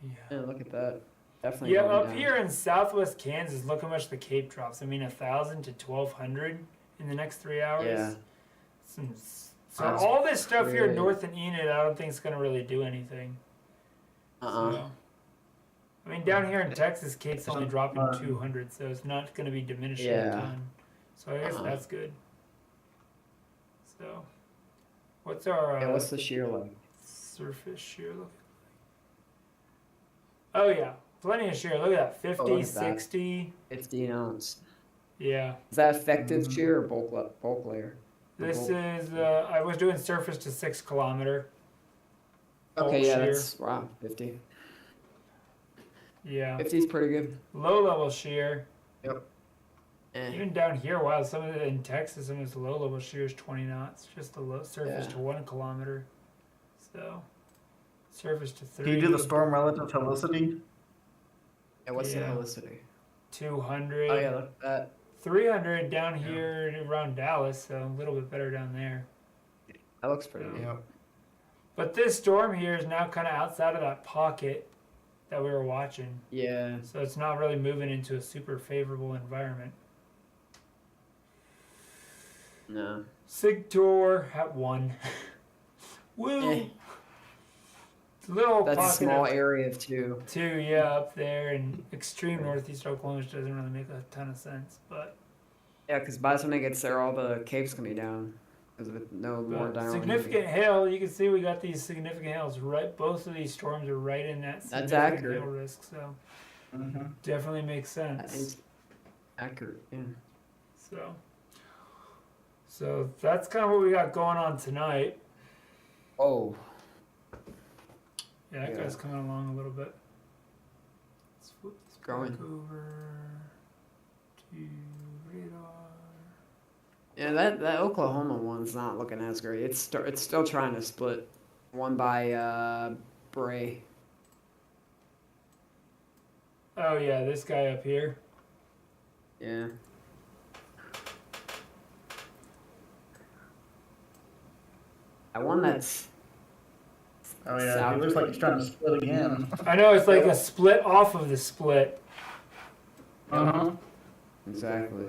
Yeah, Yeah. look at that. Definitely. Yeah, going up down. here in southwest Kansas, look how much the cape drops. I mean, 1,000 to 1,200 in the next 3 hours. Yeah. So That's all this stuff here crazy. north in Enid, I don't think it's gonna really do anything. So, I mean, down here in Texas, cape's only dropping 200, so it's not gonna be diminishing a Yeah. ton. So I guess Uh-uh. that's good. So, what's our Yeah, what's the shear like? surface shear look? Oh yeah, plenty of shear. Look at that, 50, look at that. 60. 15 ounce. Yeah. Is that effective shear or bulk layer? This Bulk. is, I was doing surface to 6 kilometer. Okay, bulk yeah, shear. that's wow, 50. Yeah. 50 is pretty good. Low level shear. Yep. Eh. Even down here, wow, some of it in Texas, some of this low level shear is 20 knots. Just the low surface Yeah. to 1 kilometer. So, surface to 3. Can you do the storm relative helicity? Yeah, what's the Yeah. helicity? 200. Oh yeah, look at that. 300 down here around Dallas, so a little bit better down there. That looks pretty good. Yep. But this storm here is now kind of outside of that pocket that we were watching. Yeah. So it's not really moving into a super favorable environment. No. Sigtor at 1. Woo! Eh. It's a little That's a pocket small of area of 2. 2, yeah, up there in extreme northeast Oklahoma, which doesn't really make a ton of sense. But Yeah, because by the time it gets there, all the capes gonna be down. Because with no more down. significant hail, you can see we got these significant hails right. Both of these storms are right in that That's significant accurate. hail risk, so Mm-hmm. definitely makes That sense. is accurate. Yeah. So that's kind of what we got going on tonight. Oh. Yeah, that Yeah. guy's coming along a little bit. Let's flip this Growing. back over to radar. Yeah, that Oklahoma one's not looking as great. It's still trying to split. One by Bray. Oh yeah, this guy up here. Yeah. I one that's Oh yeah, south. he looks like he's trying to split again. I know it's like a split off of the split. Uh-huh. Exactly.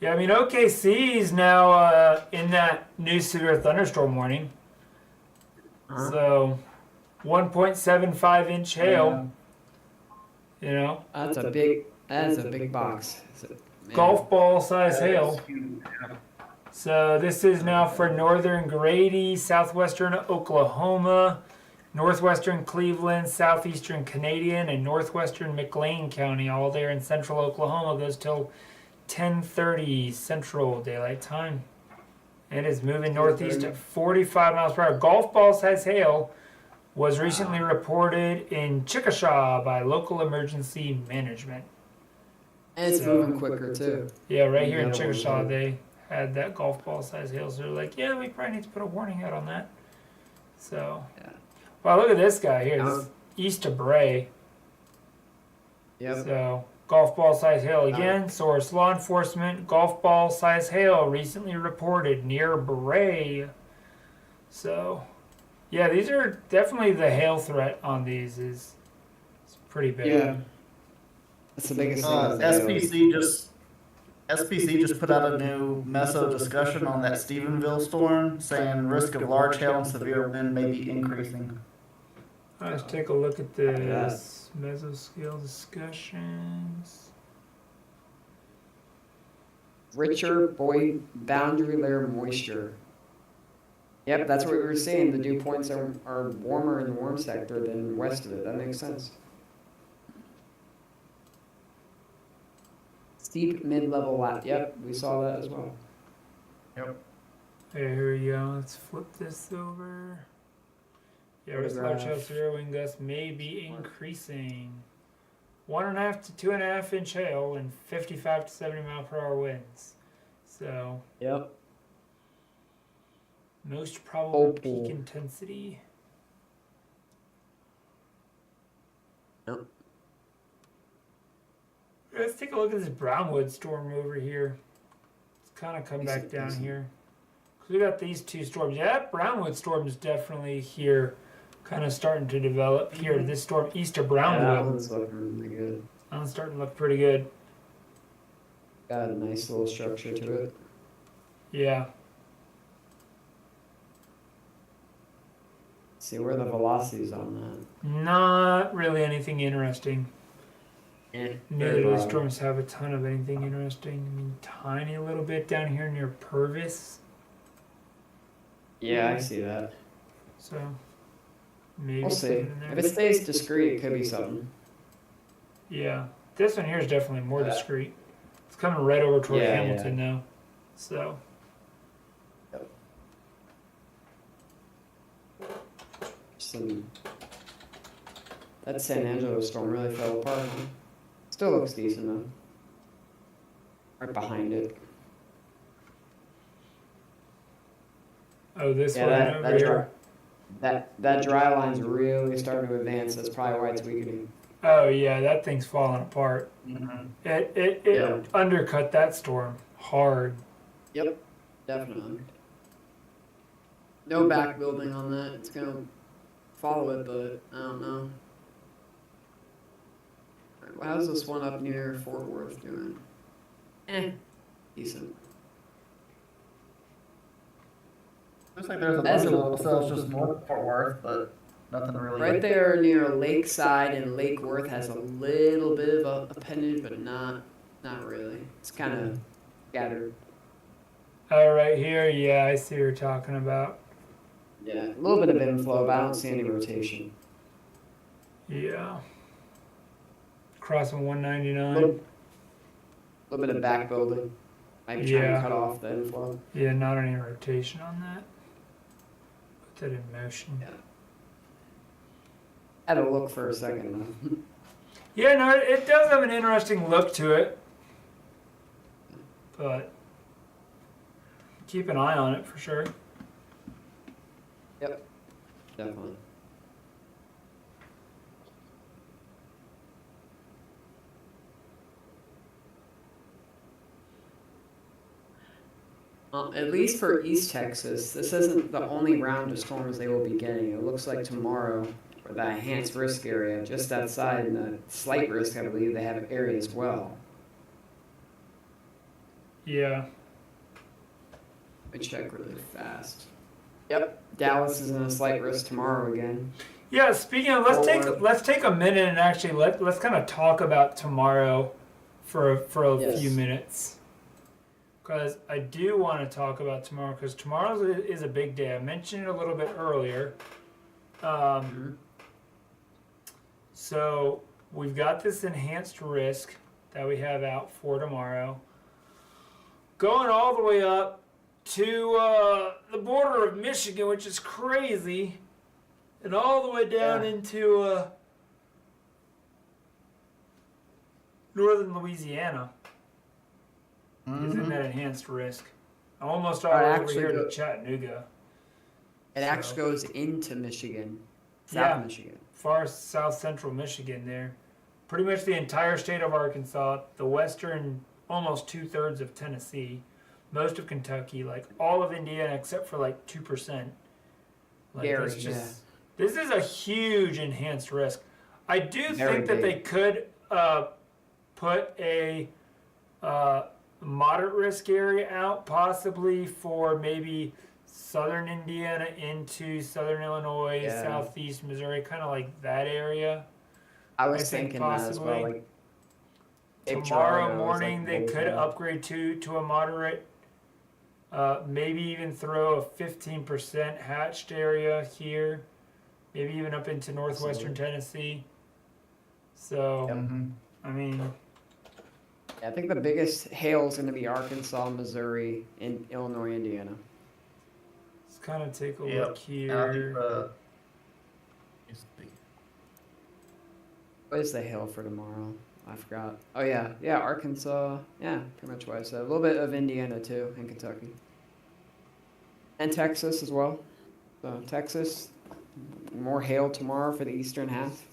Yeah, I mean OKC is now in that new severe thunderstorm warning. Uh-huh. So 1.75-inch hail. You know, That's a big box. Man. golf ball size hail. That's huge. So this is now for northern Grady, southwestern Oklahoma, northwestern Cleveland, southeastern Canadian, and northwestern McLean County. All there in central Oklahoma. Goes till 10:30 Central Daylight Time. It is moving northeast at 45 miles per hour. Golf ball size hail was recently reported in Chickasha by local emergency management. And it's moving quicker too. Yeah, right here in Yeah, Chickasha, well, they had that golf ball size hail. So they're like, yeah, we probably need to put a warning out on that. So, Yeah. wow, look at this guy here. This is Um, east of Bray. Yep. So, golf ball size hail again. Source law enforcement. Golf ball size hail recently reported near Bray. So, yeah, these are definitely the hail threat on these is pretty big. Yeah. That's the biggest thing. is the hail. SPC just put out a new meso discussion on that Stephenville storm, saying risk of large hail and severe wind may be increasing. Let's take a look at this mesoscale discussions. Richer boundary layer moisture. Yep, that's what we were saying. The dew points are warmer in the warm sector than west of it. That makes sense. Steep mid-level lap. Yep, we saw that as well. Yep. Okay, here we go. Let's flip this over. Yeah, risk of large hail, severe wind gusts may be increasing. 1.5 to 2.5 inch hail and 55 to 70 mile per hour winds. So, Yep. most probable Opal. peak intensity. Yep. Let's take a look at this Brownwood storm over here. Let's kind of come back down here. Because we got these two storms. Yeah, that Brownwood storm is definitely here, kind of starting to develop here. This storm east of That Brownwood. one's looking really good. That one's starting to look pretty good. Got a nice little structure to it. Yeah. See where the velocity's on Not really anything interesting. that. Neither of these storms have a ton of anything interesting. I mean, tiny little bit down here near Purvis. Yeah, I see that. So, maybe We'll see. something in there. If it stays discreet, it could be something. Yeah. This one here is definitely more discreet. It's coming right over toward Yeah, Hamilton now. So, That San Angelo storm really fell apart. Huh? Still looks decent though. Right behind it. oh, this Yeah, one that over that here. that dry line's really starting to advance. That's probably why it's weakening. Oh yeah, that thing's falling apart. Mm-hmm. It Yeah. undercut that storm hard. Yep, definitely. No back building on that. It's gonna follow it, but I don't know. Alright, well, how's this one up near Fort Worth doing? Decent. Looks like there's a bunch of little cells just north of Fort Worth, but nothing really. Right there near Lakeside and Lake Worth has a little bit of a appendage, but not really. It's kind of scattered. Oh, right here, yeah, I see what you're talking about. Yeah, a little bit of inflow, but I don't see any rotation. Yeah. Crossing A 199. little bit of back building. Might be trying Yeah. to cut off the inflow. Yeah, not any rotation on that. Put that in motion. Yeah. Had to look for a second though. Yeah, no, it does have an interesting look to it. But keep an eye on it for sure. Yep, definitely. At least for East Texas, this isn't the only round of storms they will be getting. It looks like tomorrow, for the enhanced risk area, just outside in the slight risk, I believe they have an area as well. Yeah. Let me check really fast. Yep, Dallas is in a slight risk tomorrow again. Yeah, speaking of, let's take a minute and actually let's kind of talk about tomorrow for a few minutes. Because I do want to talk about tomorrow, because tomorrow is a big day. I mentioned it a little bit earlier. So we've got this enhanced risk that we have out for tomorrow, going all the way up to the border of Michigan, which is crazy, and all the way down into northern Louisiana. Is in that enhanced risk. Almost all the way over here to Chattanooga. It actually goes into Michigan, South Michigan. Far south central Michigan there. Pretty much the entire state of Arkansas, the western, almost 2/3 of Tennessee, most of Kentucky, like all of Indiana except for like 2%. Like this is a huge enhanced risk. I do think that they could put a moderate risk area out, possibly for maybe southern Indiana into southern Illinois, southeast Missouri, kind of like that area. I was thinking that as well. Like tomorrow morning, they could upgrade to a moderate, maybe even throw a 15% hatched area here, maybe even up into northwestern Tennessee. So, I mean. I think the biggest hail is going to be Arkansas, Missouri, and Illinois, Indiana. Let's kind of take a look here. What is the hail for tomorrow? I forgot. Oh, yeah. Yeah, Arkansas. Yeah, pretty much what I said. A little bit of Indiana, too, and Kentucky. And Texas as well. So, Texas, more hail tomorrow for the eastern half.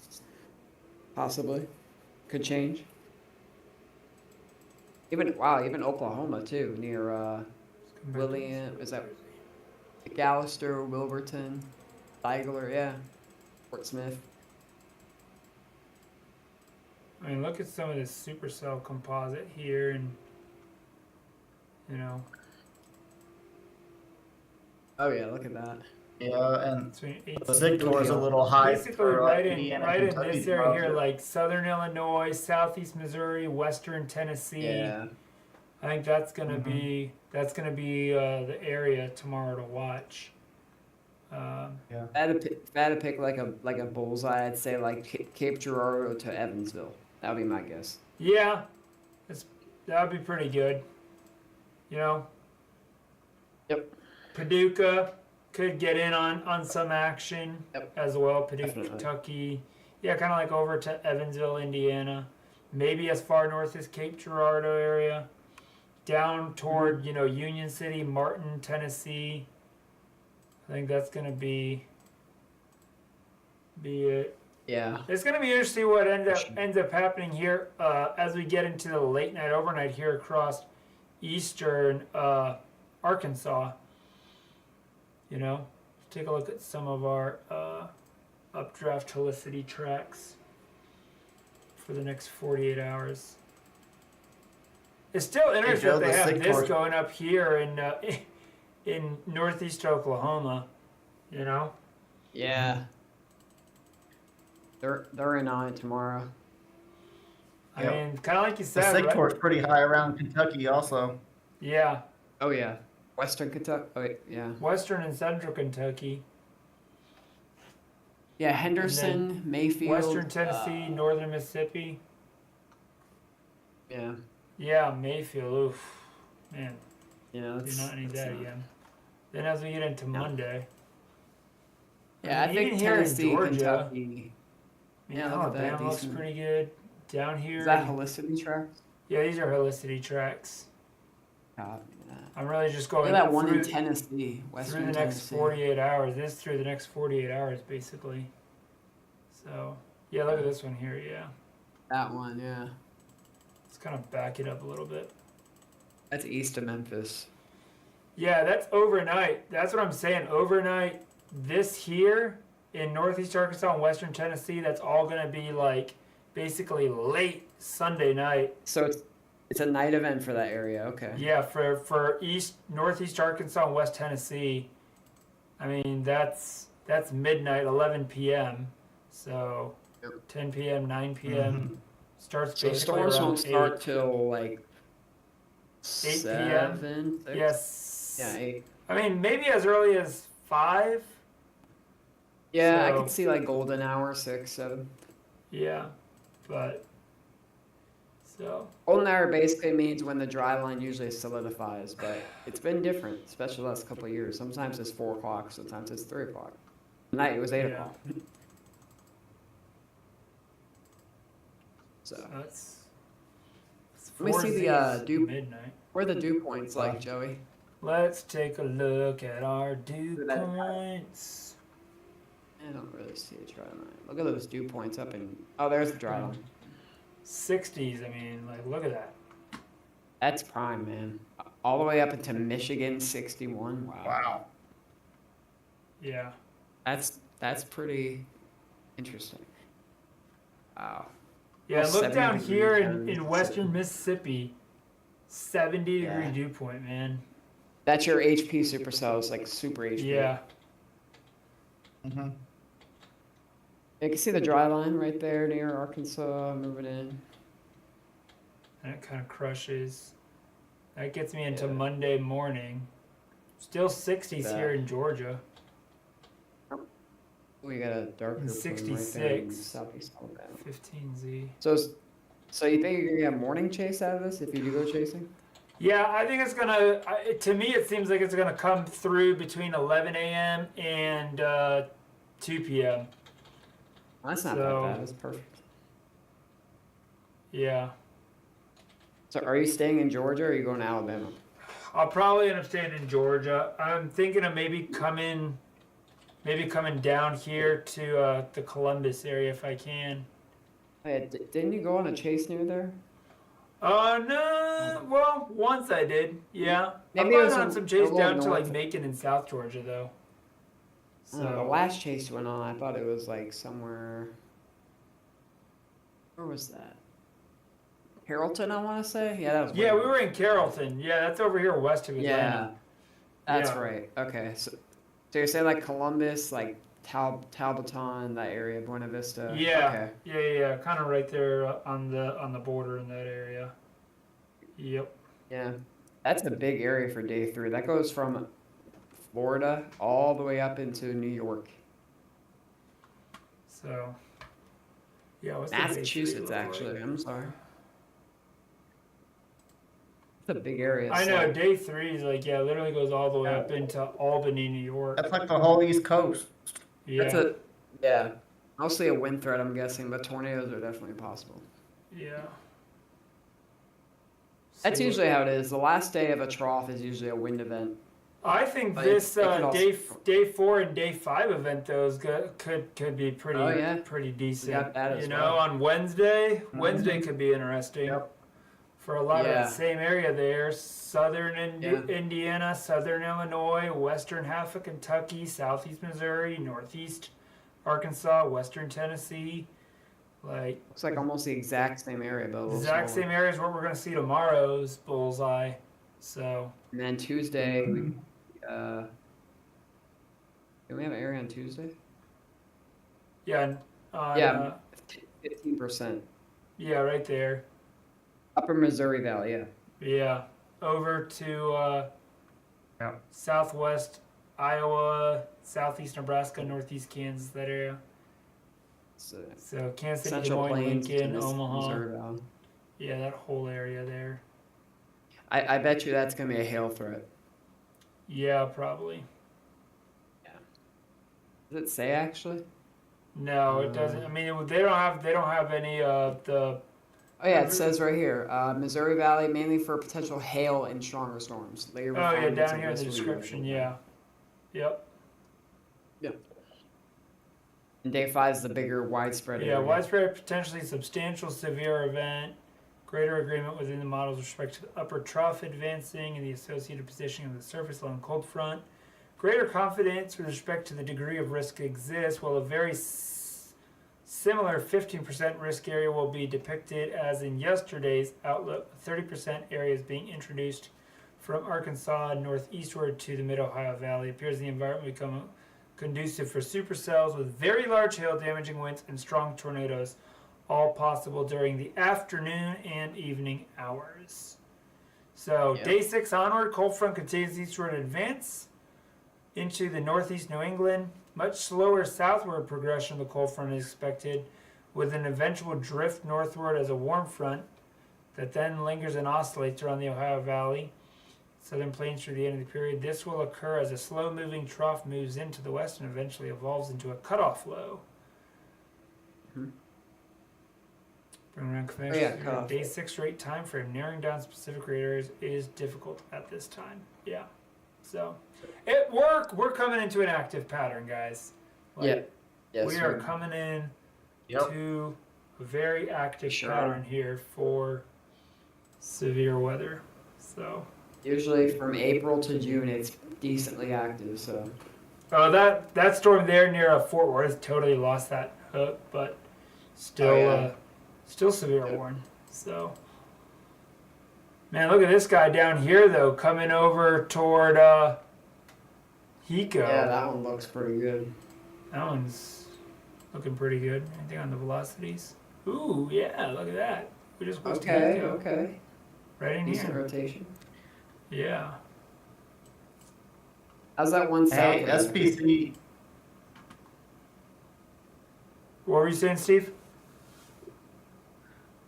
Possibly. Could change. Even Oklahoma too, near William, is that McAllister, Wilburton, Flagler, Fort Smith. I mean, look at some of this supercell composite here, and Oh yeah, look at that. Yeah, and the Victor is a little high. Basically, right in this area here, like southern Illinois, southeast Missouri, western Tennessee. Yeah. I think that's gonna be the area tomorrow to watch. If I had to pick like a bullseye, I'd say like Cape Girardeau to Evansville. That would be my guess. Yeah, that would be pretty good. Yep. Paducah could get in on some action as well. Paducah, Kentucky. Yeah, kind of like over to Evansville, Indiana. Maybe as far north as Cape Girardeau area. Down toward, Union City, Martin, Tennessee. I think that's going to be it. Yeah. It's going to be interesting what ends up happening here as we get into the late night, overnight here across eastern Arkansas. Take a look at some of our updraft helicity tracks for the next 48 hours. It's still interesting that they have this going up here in northeast Oklahoma, Yeah. They're in on it tomorrow. I mean, kind of like you said. The Sector's pretty high around Kentucky also. Yeah. Oh yeah. Western Kentucky. Oh, yeah. Western and central Kentucky. Yeah, Henderson, Mayfield. Western Tennessee, northern Mississippi. Yeah. Yeah, Mayfield. Oof, man. Yeah, do not need that again. Then as we get into Monday. Yeah, I think here Tennessee, in Georgia, Kentucky. Yeah, Alabama looks pretty good. Down here. Is that helicity tracks? Yeah, these are helicity tracks. Copy that. I'm really just Look going at that one in through, Tennessee, through Western the next Tennessee. 48 hours. This is through the next 48 hours, basically. So, yeah, look at this one here. Yeah. That one, yeah. Let's kind of back it up a little bit. That's east of Memphis. Yeah, that's overnight. That's what I'm saying. Overnight, this here in northeast Arkansas and western Tennessee, that's all going to be like basically late Sunday night. So it's a night event for that area. Okay. Yeah, for northeast Arkansas and West Tennessee, I mean that's midnight, 11 p.m. So Yep. 10 p.m., 9 p.m. Starts So the basically storms around won't start 8 till like 8 p.m. 7, 6? Yes. Yeah, 8. I mean maybe as early as 5. Yeah, I So- could see like golden hour, 6, 7. Yeah, but so Golden hour basically means when the dry line usually solidifies, but it's been different, especially the last couple of years. Sometimes it's 4 o'clock, sometimes it's 3 o'clock. Tonight it was 8 Yeah. o'clock. So that's Let me see the, 4 dew- midnight. where are the dew points like, Joey? Let's take a look at our dew Look at that. points. I don't really see a dry line. Look at those dew points up in. Oh, there's the dry line. 60s. I mean, like look at that. That's prime, man. All the way up into Michigan, 61. Wow. Wow. Yeah. That's pretty interesting. Wow. Yeah, Well, look 70 down here degrees in down western to- Mississippi. 70 degree Yeah. dew point, man. That's your HP supercells, like super HP. Yeah. Mm-hmm. You can see the dry line right there near Arkansas. Moving in. And it kind of crushes. That gets me into Yeah. Monday morning. Still 60s That. here in Georgia. We got a darker plume right there in 66. southeast Alabama. 15Z. So you think you're gonna get a morning chase out of this if you do go chasing? Yeah, I think it's gonna. To me, it seems like it's gonna come through between 11 a.m. and 2 p.m. Well, that's not So- that bad. That's perfect. Yeah, So are you staying in Georgia or are you going to Alabama? I'll probably end up staying in Georgia. I'm thinking of maybe coming down here to the Columbus area if I can. Hey, didn't you go on a chase near there? No. Well, once I did. Yeah. Maybe I'm it was going on a some chase little down to like north. Macon in South Georgia though. The So last chase you went on, I thought it was like somewhere. Where was that? Carrollton, I want to say. Yeah, that was. yeah, way we were in Carrollton. Yeah, that's over here west of Atlanta. Yeah, that's Yeah. right. Okay, so you're saying like Columbus, like Talbotton, that area, Buena Vista. Yeah, Okay. yeah, kind of right there on the border in that area. Yep. Yeah, that's a big area for day 3. That goes from Florida all the way up into New York, So, yeah, what's the day three Massachusetts. look Actually, like? I'm sorry. It's a big area. I It's know like- day 3 is like literally goes all the way up into Albany, New York. That's like the whole East Coast. Yeah, yeah. Mostly a wind threat, I'm guessing, but tornadoes are definitely possible. yeah. That's See, usually how it is. The last day of a trough is usually a wind event. I think But this it could also- day 4 and day 5 event though is could be pretty Oh, yeah. pretty decent. got that as you know, well. on Wednesday could be interesting. Yep. For a lot of Yeah. that same area there, southern Yeah. Indiana, southern Illinois, western half of Kentucky, southeast Missouri, northeast Arkansas, western Tennessee, like Looks like almost the exact same area, but a little exact smaller. same areas what we're gonna see tomorrow's bullseye. So And then Tuesday, can we have an area on Tuesday? yeah, on, Yeah. 15%. yeah, right there. Upper Missouri Valley, yeah. Yeah, over to Yeah. southwest Iowa, southeast Nebraska, northeast Kansas, that area. So, So Kansas City, Des Central Moines, Plains, Lincoln, Tennessee, Omaha. Missouri Valley. Yeah, that whole area there. I bet you that's going to be a hail threat. Yeah, probably. Does it say actually? No, it doesn't. I mean, they don't have any of the Oh yeah, it says right here, Missouri Valley mainly for potential hail and stronger storms. Later Oh yeah, refinements down of here in the this will be description. available. Yeah. Yep. Yeah. And day 5 is the bigger, widespread Yeah, area. widespread, potentially substantial, severe event. Greater agreement within the models with respect to the upper trough advancing and the associated positioning of the surface along cold front. Greater confidence with respect to the degree of risk exists, while a very similar 15% risk area will be depicted as in yesterday's outlook. 30% area is being introduced from Arkansas northeastward to the Mid-Ohio Valley. It appears the environment will become conducive for supercells with very large hail, damaging winds, and strong tornadoes, all possible during the afternoon and evening hours. So Yep. day 6 onward, cold front continues eastward advance into the northeast New England. Much slower southward progression of the cold front is expected, with an eventual drift northward as a warm front that then lingers and oscillates around the Ohio Valley, southern plains through the end of the period. This will occur as a slow-moving trough moves into the west and eventually evolves into a cutoff low. Bring around cutoff. Day 6 rate time frame. Narrowing down specific rate areas is difficult at this time. Yeah. So, we're coming into an active pattern, guys. Yeah. Yes, we are coming in to a very active pattern here for severe weather. So usually from April to June, it's decently active. So. Oh, that storm there near Fort Worth totally lost that hook, but still, still severe warning. So, man, look at this guy down here though, coming over toward Hiko. Yeah, that one looks pretty good. That one's looking pretty good. Anything on the velocities? Ooh, yeah, look at that. We just went to Hiko. Okay. Right in Decent here. rotation. Yeah. How's that one south? Hey, SPC. What were you saying, Steve?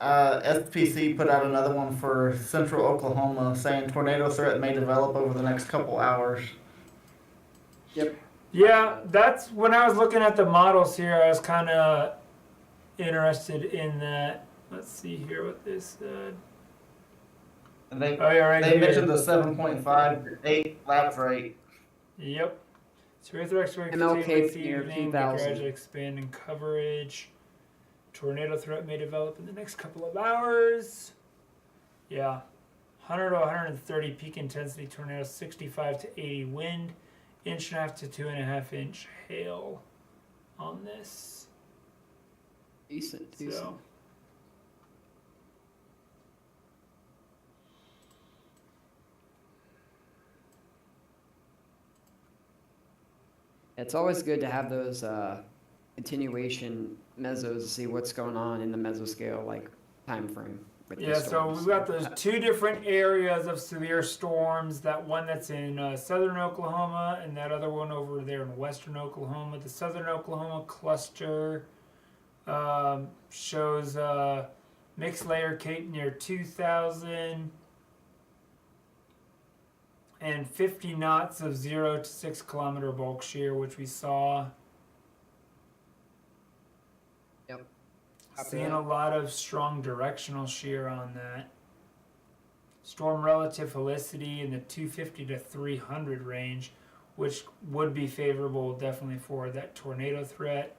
SPC put out another one for central Oklahoma saying tornado threat may develop over the next couple hours. Yep. Yeah, that's when I was looking at the models here, I was kind of interested in that. Let's see here what this said. And they right they here. mentioned the 7.58 lapse rate. Yep. Severe threat expected to MLK take near evening, 2000. gradually expand in coverage. Tornado threat may develop in the next couple of hours. Yeah. 100 to 130 peak intensity tornadoes, 65 to 80 wind, 1.5 to 2.5 inch hail on this. Decent. So, It's always good to have those continuation mesos to see what's going on in the mesoscale, like time frame. With yeah, so we've got those two different areas of severe storms. That one that's in southern Oklahoma and that other one over there in western Oklahoma. The southern Oklahoma cluster shows mixed layer Cape near 2,000 and 50 knots of 0 to 6 kilometer bulk shear, which we saw. Yep. Seeing a lot of strong directional shear on that. Storm relative helicity in the 250 to 300 range, which would be favorable definitely for that tornado threat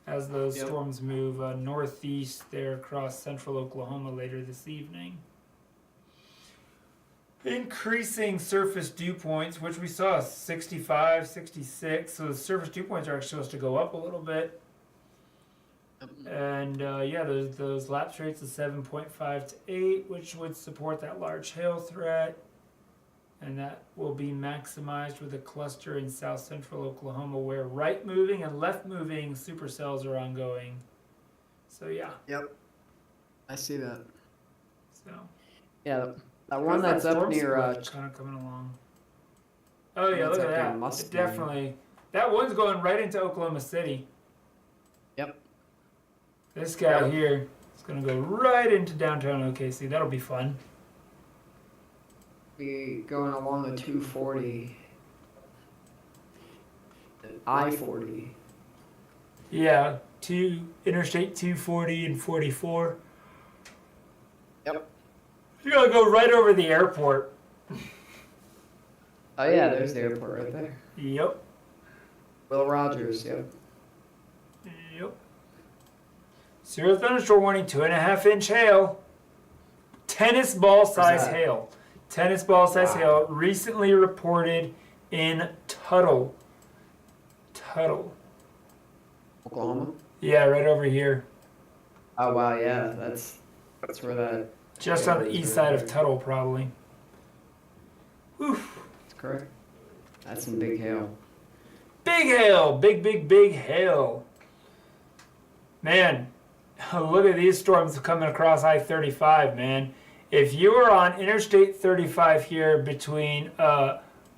as those storms move northeast there across central Oklahoma later this evening. Increasing surface dew points, which we saw 65, 66. So the surface dew points are actually supposed to go up a little bit. And those lapse rates of 7.5 to 8, which would support that large hail threat. And that will be maximized with a cluster in south central Oklahoma where right moving and left moving supercells are ongoing. So yeah. Yep. I see that. So yeah, that one that's up near kind of coming along. Oh yeah, look at that. Must It definitely. That one's going right into Oklahoma City. Yep. This guy here is going to go right into downtown OKC. That'll be fun. Be going along the 240. I-40. Yeah, Interstate 240 and 44. Yep. You're gonna go right over the airport. Oh yeah, there's the airport right there. Yep. Will Rogers. Yep. Yep. Severe thunderstorm warning, 2.5-inch hail. Tennis ball size that? hail. Tennis ball size Wow. hail recently reported in Tuttle. Tuttle. Oklahoma. Yeah, right over here. Oh wow, yeah, that's where that. Just hail on the is east right side there. of Tuttle, probably. Oof. That's correct. That's some big hail. Big hail. Big hail. Man, look at these storms coming across I-35, man. If you are on Interstate 35 here between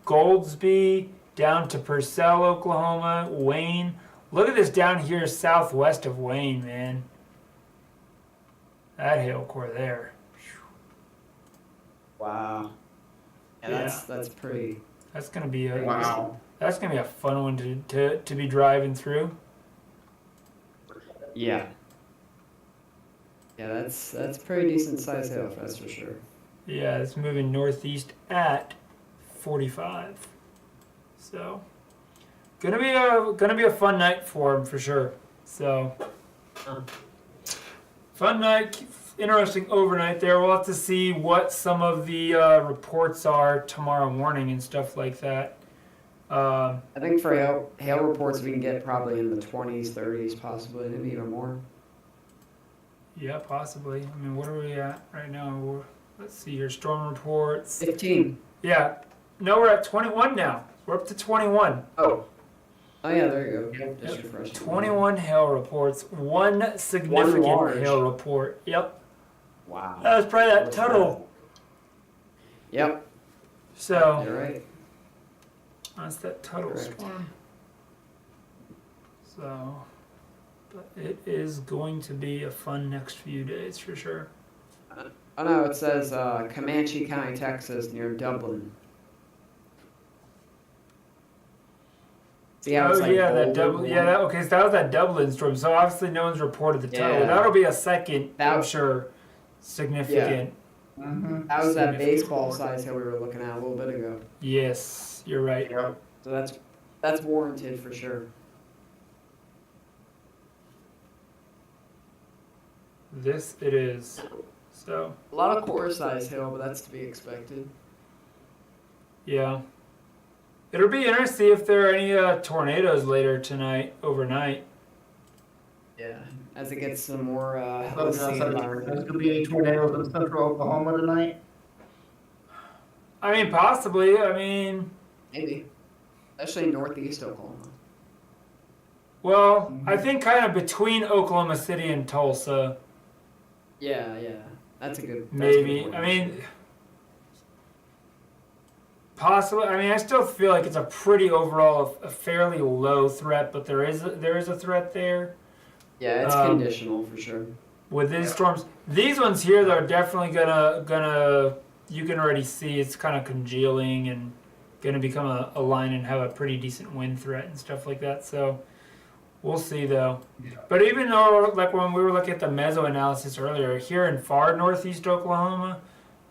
Goldsby down to Purcell, Oklahoma, Wayne, look at this down here southwest of Wayne, man. That hail core there. Wow. Yeah, that's pretty. That's gonna be a Wow. That's gonna be a fun one to be driving through. Yeah. Yeah, that's pretty decent size hail, that's for sure. Yeah, it's moving northeast at 45. So, gonna be a fun night for him for sure. So, fun night, interesting overnight there. We'll have to see what some of the reports are tomorrow morning and stuff like that. I think for hail reports we can get probably in the 20s, 30s, possibly, maybe even more. Yeah, possibly. I mean, what are we at right now? Let's see here. Storm reports. 15. Yeah. No, we're at 21 now. We're up to 21. Oh. Oh yeah, there you go. Yep. Just refresh. 21 hail reports. One significant large. hail report. Yep. Wow. That was probably that What's Tuttle. Yep. So, You're right. that's that Tuttle Correct. storm. So, but it is going to be a fun next few days for sure. Oh no, it says Comanche County, Texas, near Dublin. See how it's Oh like yeah, that bold double. and Yeah, warm? okay. So that was that Dublin storm. So obviously no one's reported the Tuttle. Yeah. That'll be a second, I'm That- sure, significant. Mm-hmm. That was that Significant baseball report. size hail we were looking at a little bit ago. Yes, you're right. Yep. So that's warranted for sure. This it is. So A lot of core size hail, but that's to be expected. yeah, it'll be interesting to see if there are any tornadoes later tonight, overnight. Yeah. As it gets some more So sea environment. there's gonna be tornadoes in central Oklahoma tonight. I mean, possibly. I mean, Maybe. Especially northeast Oklahoma. well, I think kind of between Oklahoma City and Tulsa, Yeah, yeah. That's a good maybe. point. I mean, possibly. I mean, I still feel like it's a pretty overall a fairly low threat, but there is a threat there. Yeah, it's conditional for sure. With these storms, these ones here, they're definitely gonna. You can already see it's kind of congealing and gonna become a line and have a pretty decent wind threat and stuff like that. So we'll see though. But even though, like when we were looking at the meso analysis earlier, here in far northeast Oklahoma,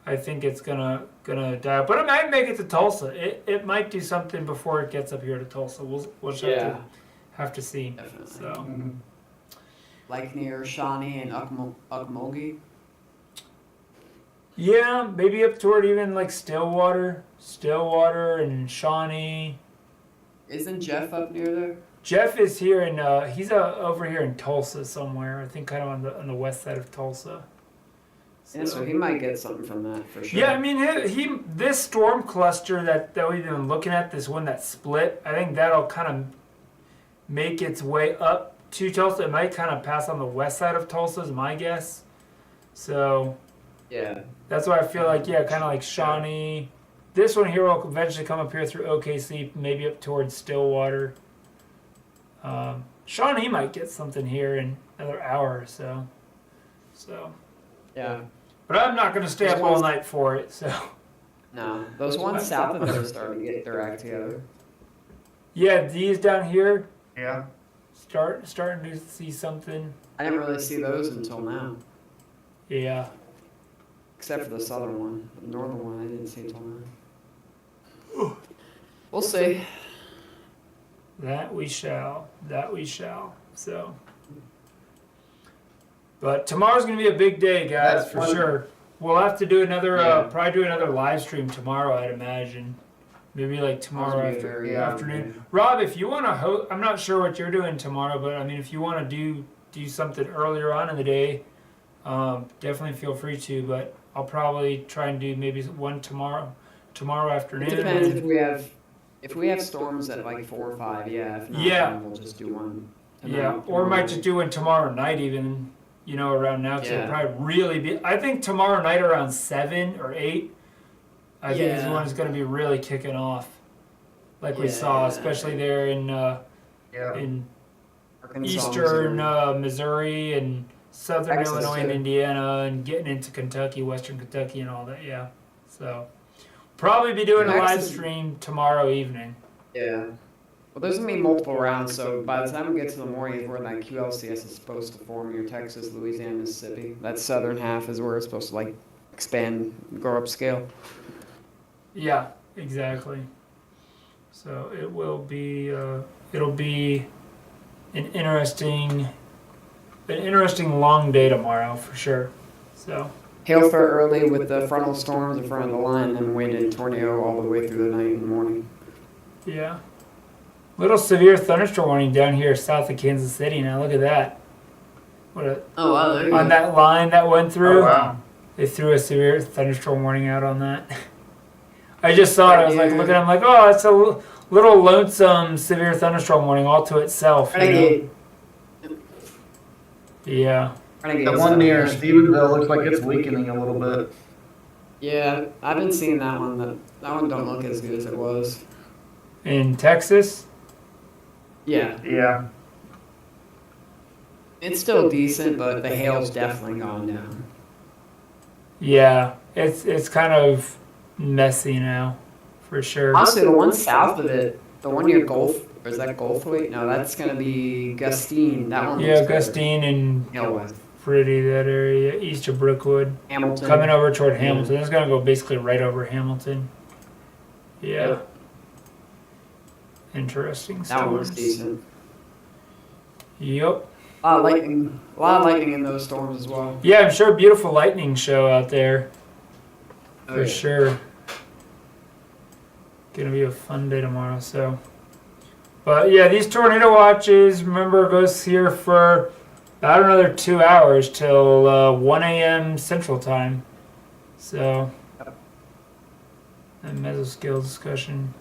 I think it's gonna die. But it might make it to Tulsa. It might do something before it gets up here to Tulsa. We'll just have to see. Definitely. So. Mm-hmm. Like near Shawnee and Okmulgee. Yeah, maybe up toward even like Stillwater and Shawnee. Isn't Jeff up near there? Jeff is here in he's over here in Tulsa somewhere. I think kind of on the west side of Tulsa. Yeah, so he might get something from that for sure. Yeah, I mean he this storm cluster that we've been looking at, this one that split, I think that'll kind of make its way up to Tulsa. It might kind of pass on the west side of Tulsa is my guess. So Yeah. that's why I feel like, yeah, kind of like Shawnee. This one here will eventually come up here through OKC, maybe up towards Stillwater. Shawnee might get something here in another hour or so. Yeah. But I'm not going to stay up all night for it, so. No. Those ones south of there are starting to get their act together. Yeah, these down here, Yeah. starting to see something. I didn't really see those until now. Yeah. except for the southern one. The northern one, I didn't see until now. We'll see. That we shall. That we shall. So. But tomorrow's going to be a big day, guys, That's for one- sure. We'll have to do another, Yeah. probably do another live stream tomorrow, I'd imagine. Maybe like tomorrow Tomorrow's gonna be very afternoon. Rob, if you want to host, I'm not sure what you're doing tomorrow, but I mean, if you want to do something earlier on in the day, definitely feel free to. But I'll probably try and do maybe one tomorrow afternoon. It depends if we have storms at like 4 or 5. Yeah. If not, Yeah. then we'll just do one. Yeah, tonight, or might tomorrow. just do one tomorrow night even, you know, around now. So it'll Yeah. probably really be, I think tomorrow night around 7 or 8, I think is Yeah. when it's going to be really kicking off. Like we Yeah. saw, especially there in Yeah. Arkansas, eastern Missouri. Missouri and southern Texas, Illinois and too. Indiana and getting into Kentucky, western Kentucky and all that, yeah. So probably be doing a live Texas- stream tomorrow evening. Yeah. Well, there's gonna be multiple rounds, so by the time we get to the morning, where that QLCS is supposed to form your Texas, Louisiana, Mississippi. That southern half is where it's supposed to like expand, grow up scale. Yeah, exactly. So it will be it'll be an interesting long day tomorrow for sure. So Hail threat early with the frontal storms in front of the line, and then wind and tornado all the way through the night and morning. yeah. Little severe thunderstorm warning down here south of Kansas City now. Look at that. What a, Oh wow, there on that line that went through. Oh, wow. They threw a severe thunderstorm warning out on that. I just saw it. I was like Right looking. I'm like, oh, it's a little lonesome severe thunderstorm warning all to itself. You know? Renegade. Yeah. Renegade. The one near Stephenville looks like it's weakening a little bit. Yeah, I've been seeing that one. That one don't look as good as it was. In Texas. Yeah, Yeah. it's still decent, but the hail's definitely gone down. Yeah, it's kind of messy now, for sure. Honestly, the one south of it, the one near Gulf, or is that Gulfway? No, that's gonna be Gustine. That one. Yeah, looks better. Gustine and Hail west. pretty that area east of Brookwood, Hamilton. coming over toward Hamilton. It's gonna go basically right over Hamilton. Yeah. Yep. Interesting That one was storms. decent. Yep. A lot of lightning in those storms as well. Yeah, I'm sure beautiful lightning show out there Oh, for yeah. sure. Gonna be a fun day tomorrow. So, but yeah, these tornado watches. Remember, goes here for about another 2 hours till 1 a.m. Central Time. So, that mesoscale discussion.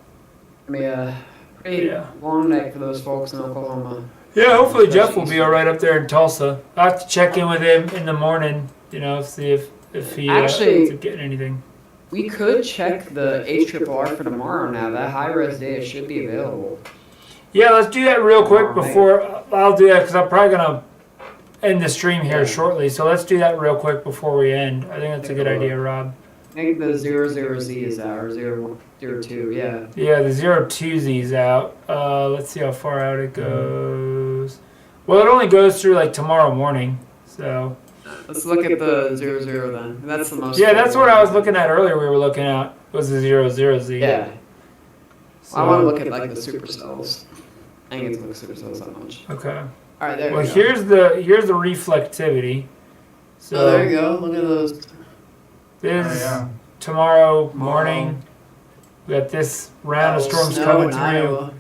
I mean, pretty Yeah. long night for those folks in Oklahoma. Yeah, hopefully Jeff will be all right up there in Tulsa. I will have to check in with him in the morning. You know, see if he Actually- is getting anything. We could check the HRRR for tomorrow now. That high-res data should be available. Yeah, let's do that real quick Alright. before I'll do that because I'm probably gonna end the stream here Yeah. shortly. So let's do that real quick before we end. I think that's a good idea, Rob. I think the 00Z is out, or 002, yeah. Yeah, the 02Z's out. Let's see how far out it goes. Well, it only goes through like tomorrow morning. So Let's look at the 00 then. That's the most. yeah, that's what I was looking at earlier. We were looking at was the 00Z. Yeah. So, I want to look at like the supercells. I ain't gonna look at supercells that much. Okay. All right, there Well, we go. here's the reflectivity. So Oh, there you go. Look at those. this Oh, yeah. tomorrow morning. We got this round of storms Snow coming in through. Iowa.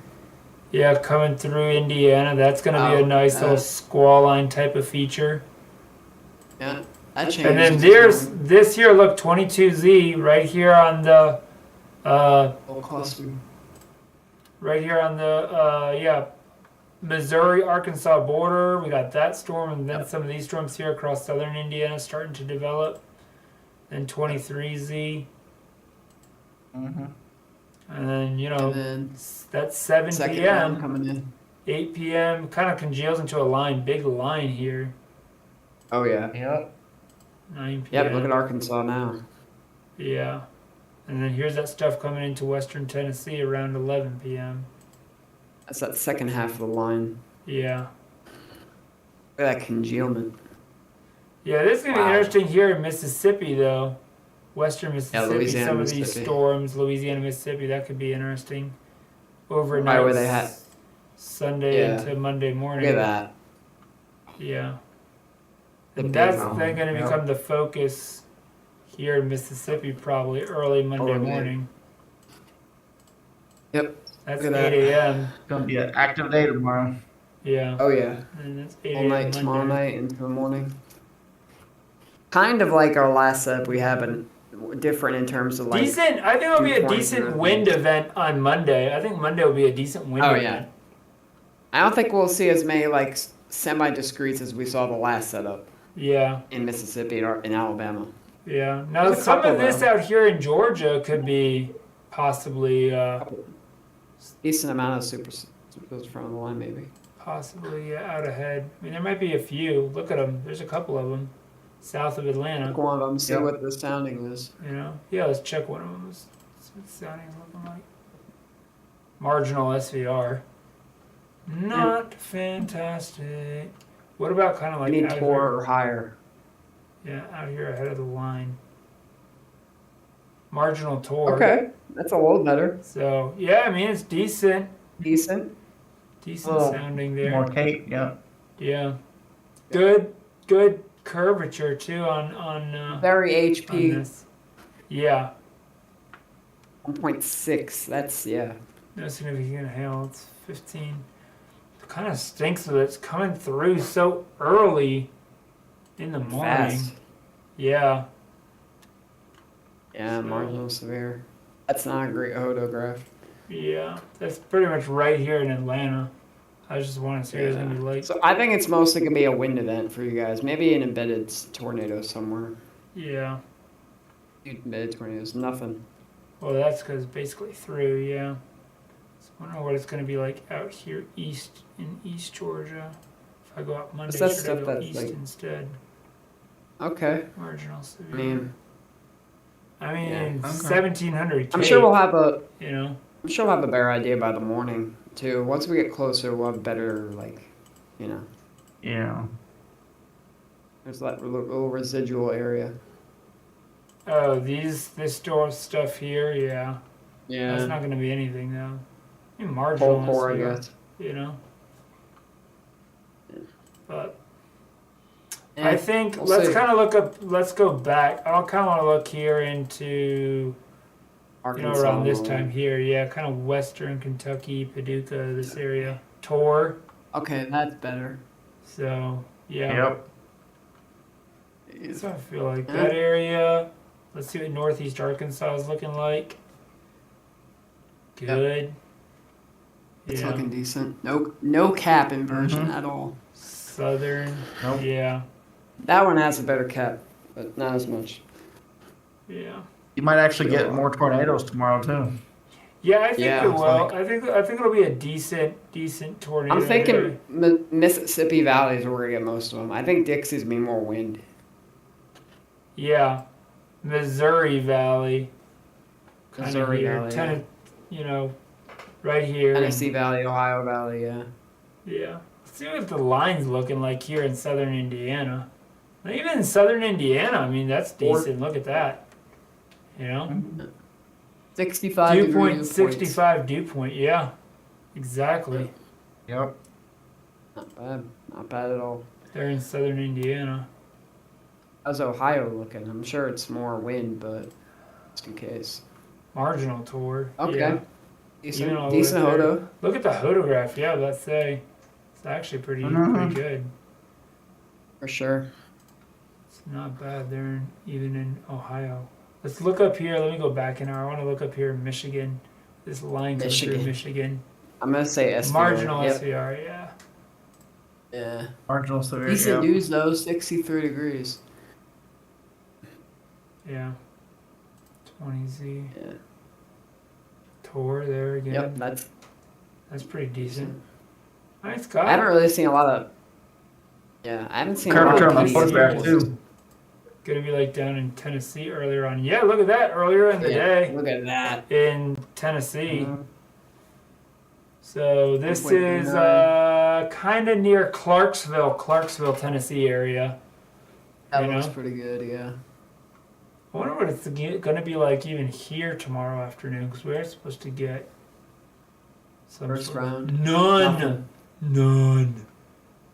Yeah, coming through Indiana. That's going to be a Oh, nice little uh, squall line type of feature. Yeah, that changed. And then this there's morning. this here. Look, 22Z right here on the, Whole cluster. Missouri Arkansas border. We got that storm, and then some of these storms here across southern Indiana starting to develop. Then 23Z, Mm-hmm. and then you know And then that's 7 second round p.m. coming in. 8 p.m. kind of congeals into a line, big line here. Oh yeah. Yep. 9 p.m. Yep. Look at Arkansas now. Yeah. And then here's that stuff coming into western Tennessee around 11 p.m. That's that second half of the line. Yeah. Look at that congealment. Yeah, this is going to be Wow. interesting here in Mississippi, though. Western Mississippi, Louisiana, some of these Mississippi. storms, Louisiana, Mississippi, that could be interesting. Overnight, Right where they had. Sunday Yeah. into Monday morning. Look at that. Yeah. The And big that's one. then going to Yep. become the focus here in Mississippi probably early Monday yeah. morning. Yep. That's Look 8 at that. a.m. It's gonna be an active day tomorrow. Yeah. Oh yeah. And that's 8 All a.m. night Monday. tomorrow night into the morning. Kind of like our last setup, we have a different in terms of like. Decent. I think it'll be a 220 decent through wind things. event on Monday. I think Monday will be a decent wind Oh, event. yeah. I don't think we'll see as many like semi-discreets as we saw the last setup Yeah. in Mississippi or in Alabama. Yeah. Now There's a some couple, of this though. out here in Georgia could be possibly Decent amount of supers from the line, maybe. out ahead. I mean, there might be a few. Look at them. There's a couple of them south of Atlanta. Pick one of them, see Yep. what the sounding is. You know, yeah. Let's check one of them. Let's see what the sounding's looking like. Marginal SVR. Not fantastic. What about kind of I like need out four here? or higher. Yeah, out here ahead of the line. Marginal torque. Okay, that's a little better. So yeah, I mean it's decent, Decent. decent sounding there. More Kate, yeah. Yeah, good curvature too on Very on HP. this. Yeah, 1.6. That's yeah. no significant hail. It's 15. It kind of stinks that it's coming through so early in the morning. Fast. Yeah, Yeah, marginal severe. That's not a great photograph. yeah, that's pretty much right here in Atlanta. I just want to see what it's gonna be like. So I think it's mostly gonna be a wind event for you guys. Maybe an embedded tornado somewhere. Yeah. Embedded tornadoes, nothing. Well, that's because basically through, yeah. So I wonder what it's going to be like out here in East Georgia. If I go out Monday, that should I stuff go that's east like- instead? Okay. Marginal I severe. mean, I mean, yeah. Okay. 1700 I'm sure we'll have a you better idea by the morning too. Once we get closer, we'll have better Yeah. there's that little residual area. Oh, this store stuff here, yeah. That's not going to be anything though. I mean, marginal Whole core, I SVR, guess. you know. But Yeah, I think we'll let's see. kind of look up. Let's go back. I kind of want to look here into Arkansas around this will- time here. Yeah, kind of western Kentucky, Paducah, this area. Tor. Okay, that's better. So yeah. Yep. So I feel like Yeah. that area. Let's see what northeast Arkansas is looking like. Good. It's Yeah. looking decent. No cap inversion at all. Southern. Nope. Yeah. That one has a better cap, but not as much. Yeah. You might actually get more tornadoes tomorrow too. Yeah, I think Yeah, it it's will. like- I think it'll be a decent tornado. I'm thinking day. Mississippi Valley is where we're gonna get most of them. I think Dixie's gonna be more wind. Yeah, Missouri Valley. Kinda Missouri here. Valley, Right here. Tennessee Valley, Ohio Valley, yeah. Yeah. Let's see what the line's looking like here in southern Indiana. And even in southern Indiana, I mean, that's decent. Look at that. You know? 65 Dew degree point, dew points. 65 dew point. Yeah. Exactly. Yep. Not bad. Not bad at all. They're in southern Indiana. How's Ohio looking? I'm sure it's more wind, but just in case. Marginal tour. Okay. Yeah. Even all Decent, the way decent there. hodo. Look at the photograph. Yeah, let's say. It's actually pretty good. For sure. It's not bad there, even in Ohio. Let's look up here. Let me go back an hour. I want to look up here in Michigan. This line goes through Michigan. Michigan. I'm gonna say SVR. Marginal Yep. SVR, yeah. Yeah. Marginal severe. Decent Yep. news though, 63 degrees. Yeah. 20Z. Yeah. Tor there again. Yep, that's That's pretty decent. Nice I haven't guy. really seen a lot of I haven't seen a lot Curvature of on the PDs. photograph too. Gonna be like down in Tennessee earlier on. Yeah, look at that earlier in the Yeah, day look at that. in Tennessee. Mhm. So this 1.9. is kind of near Clarksville, Tennessee area. That You looks know? pretty good, yeah. I wonder what it's going to be like even here tomorrow afternoon, because we're supposed to get some First sort of- round. None. None.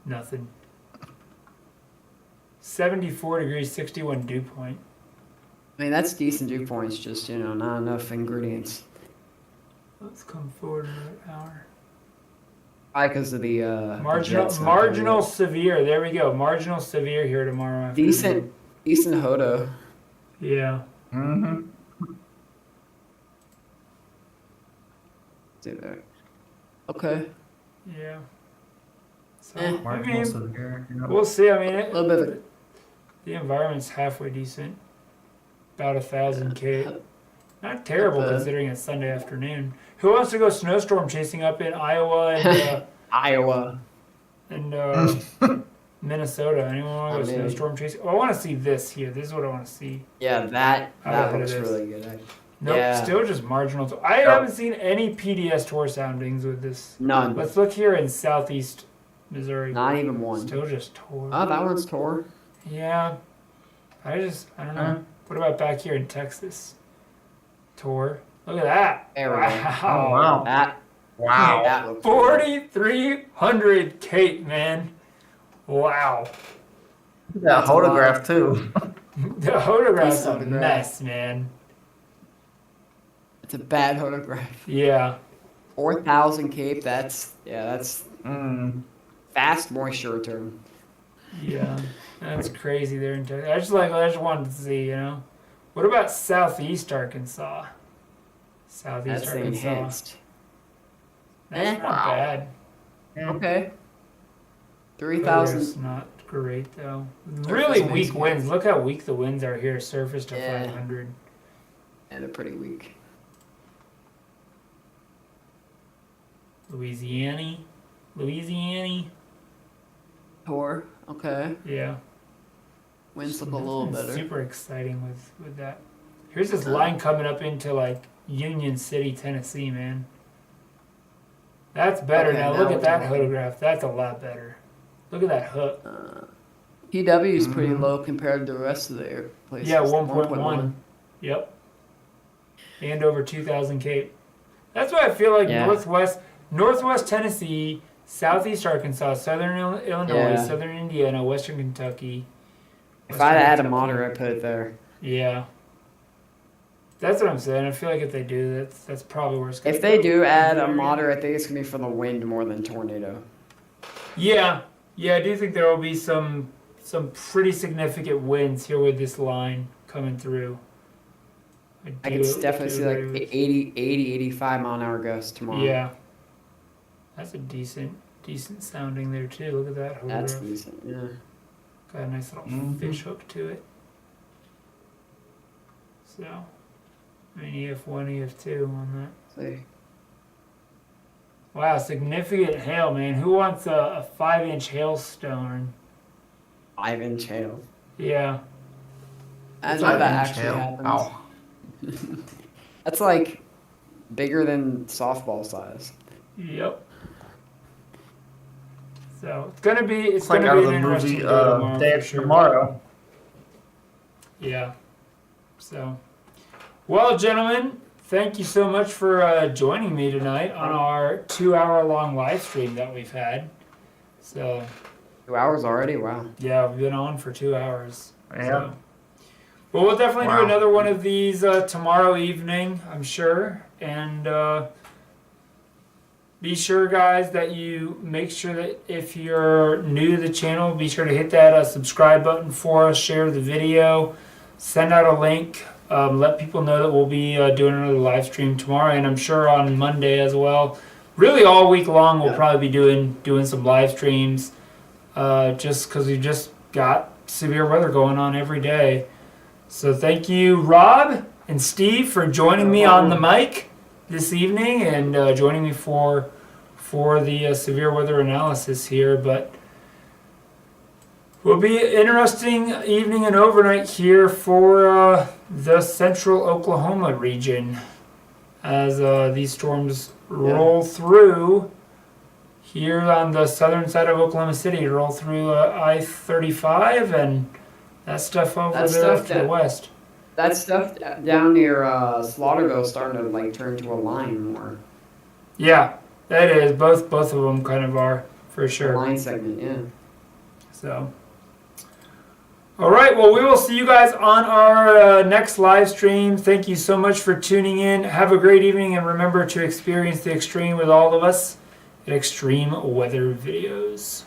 Nothing. 74 degrees, 61 dew point. I mean, that's decent dew points, just, not enough ingredients. Let's come forward another hour. Probably because of the Marginal, Jets not marginal there severe. There we go. Marginal severe here tomorrow yet. afternoon. Decent Hodo. Yeah. Mm-hmm. Do that. Okay. Yeah. So, Eh. I Marginal mean, severe. we'll see. I mean, A little bit of the environment's halfway decent. About 1,000 K. Not terrible Not bad. considering it's Sunday afternoon. Who wants to go snowstorm chasing up in Iowa and Iowa. Minnesota? Anyone want to go I'm in. snowstorm chasing? Oh, I want to see this here. This is what I want to see. Yeah, that How looks it is. really good. Nope, Yeah. still just marginal. I haven't seen any PDS tour soundings with this. None. Let's look here in southeast Missouri. Not even one. Still just tour. Oh, that one's tore. Yeah. I don't know. What about back here in Texas? Tour. Look at that. There we go. Wow. Oh, wow. Wow. That looks good. 4,300 Kate, man. Wow. Yeah, photograph too. The photograph's a Photograph. mess, man. It's a bad photograph. Yeah. 4,000 Cape. That's Mm. fast moisture return. Yeah. That's crazy there in Texas. I just wanted to see, What about southeast Arkansas? Southeast That's Arkansas. enhanced. That's not Wow. bad. Okay. Photograph's 3,000. not great though. Surface Really winds. weak winds. Look how weak the winds are here. Surface to Yeah. 500. And they're pretty weak. Louisiana. Tor. Okay. Yeah. Winds look a little It's better. super exciting with that. Here's this line coming up into like Union City, Tennessee, man. That's better. Okay, now now look we're at that talking. photograph. That's a lot better. Look at that hook. PW is pretty low compared to the rest of the air places. Yeah, 1.1. Yep. And over 2,000 Cape. That's why I feel like Yeah. Northwest Tennessee, Southeast Arkansas, Southern Illinois, Yeah. Southern Indiana, Western Kentucky. If I'd Western add a Kentucky. monitor, I'd put it there. Yeah. That's what I'm saying. I feel like if they do, that's probably where it's going If they do add a monitor, I think it's gonna be for the wind more than tornado. Yeah. Yeah, I do think there will be some pretty significant winds here with this line coming through. I could definitely see like 80, 85 mile an hour gusts tomorrow. Yeah. That's a decent sounding there too. Look at that. That's Photograph. decent. Yeah. Got a nice little Mhm. fish hook to it. So, I mean, EF1, EF2 on that. See. Wow, significant hail, man. Who wants a 5-inch hailstone? 5-inch hail. Yeah. That's how that 5-inch actually hail. happens. Ow. That's like bigger than softball size. Yep. So it's gonna be It's like gonna out be of an the interesting movie day tomorrow Day for After sure. Tomorrow. Yeah. So, well, gentlemen, thank you so much for joining me tonight on our 2-hour-long live stream that we've had. So, 2 hours already? Wow. yeah, we've been on for 2 hours. Yeah. So. But we'll definitely do Wow. another one of these tomorrow evening, I'm sure. And be sure, guys, that you make sure that if you're new to the channel, be sure to hit that subscribe button for us, share the video, send out a link, let people know that we'll be doing another live stream tomorrow, and I'm sure on Monday as well. Really, all week long, we'll probably be doing some live streams, just because we've just got severe weather going on every day. So thank you, Rob and Steve, for joining me on the mic this evening and joining me for the severe weather analysis here. But will be an interesting evening and overnight here for the central Oklahoma region as these storms roll through here on the southern side of Oklahoma City, roll through I-35 and that stuff over That there stuff to the that- west. that stuff down near Slaughterville is starting to like turn to a line more. Yeah, that is. Both of them kind of are, for A sure. line segment, yeah. So, all right. Well, we will see you guys on our next live stream. Thank you so much for tuning in. Have a great evening, and remember to experience the extreme with all of us at Extreme Weather Videos.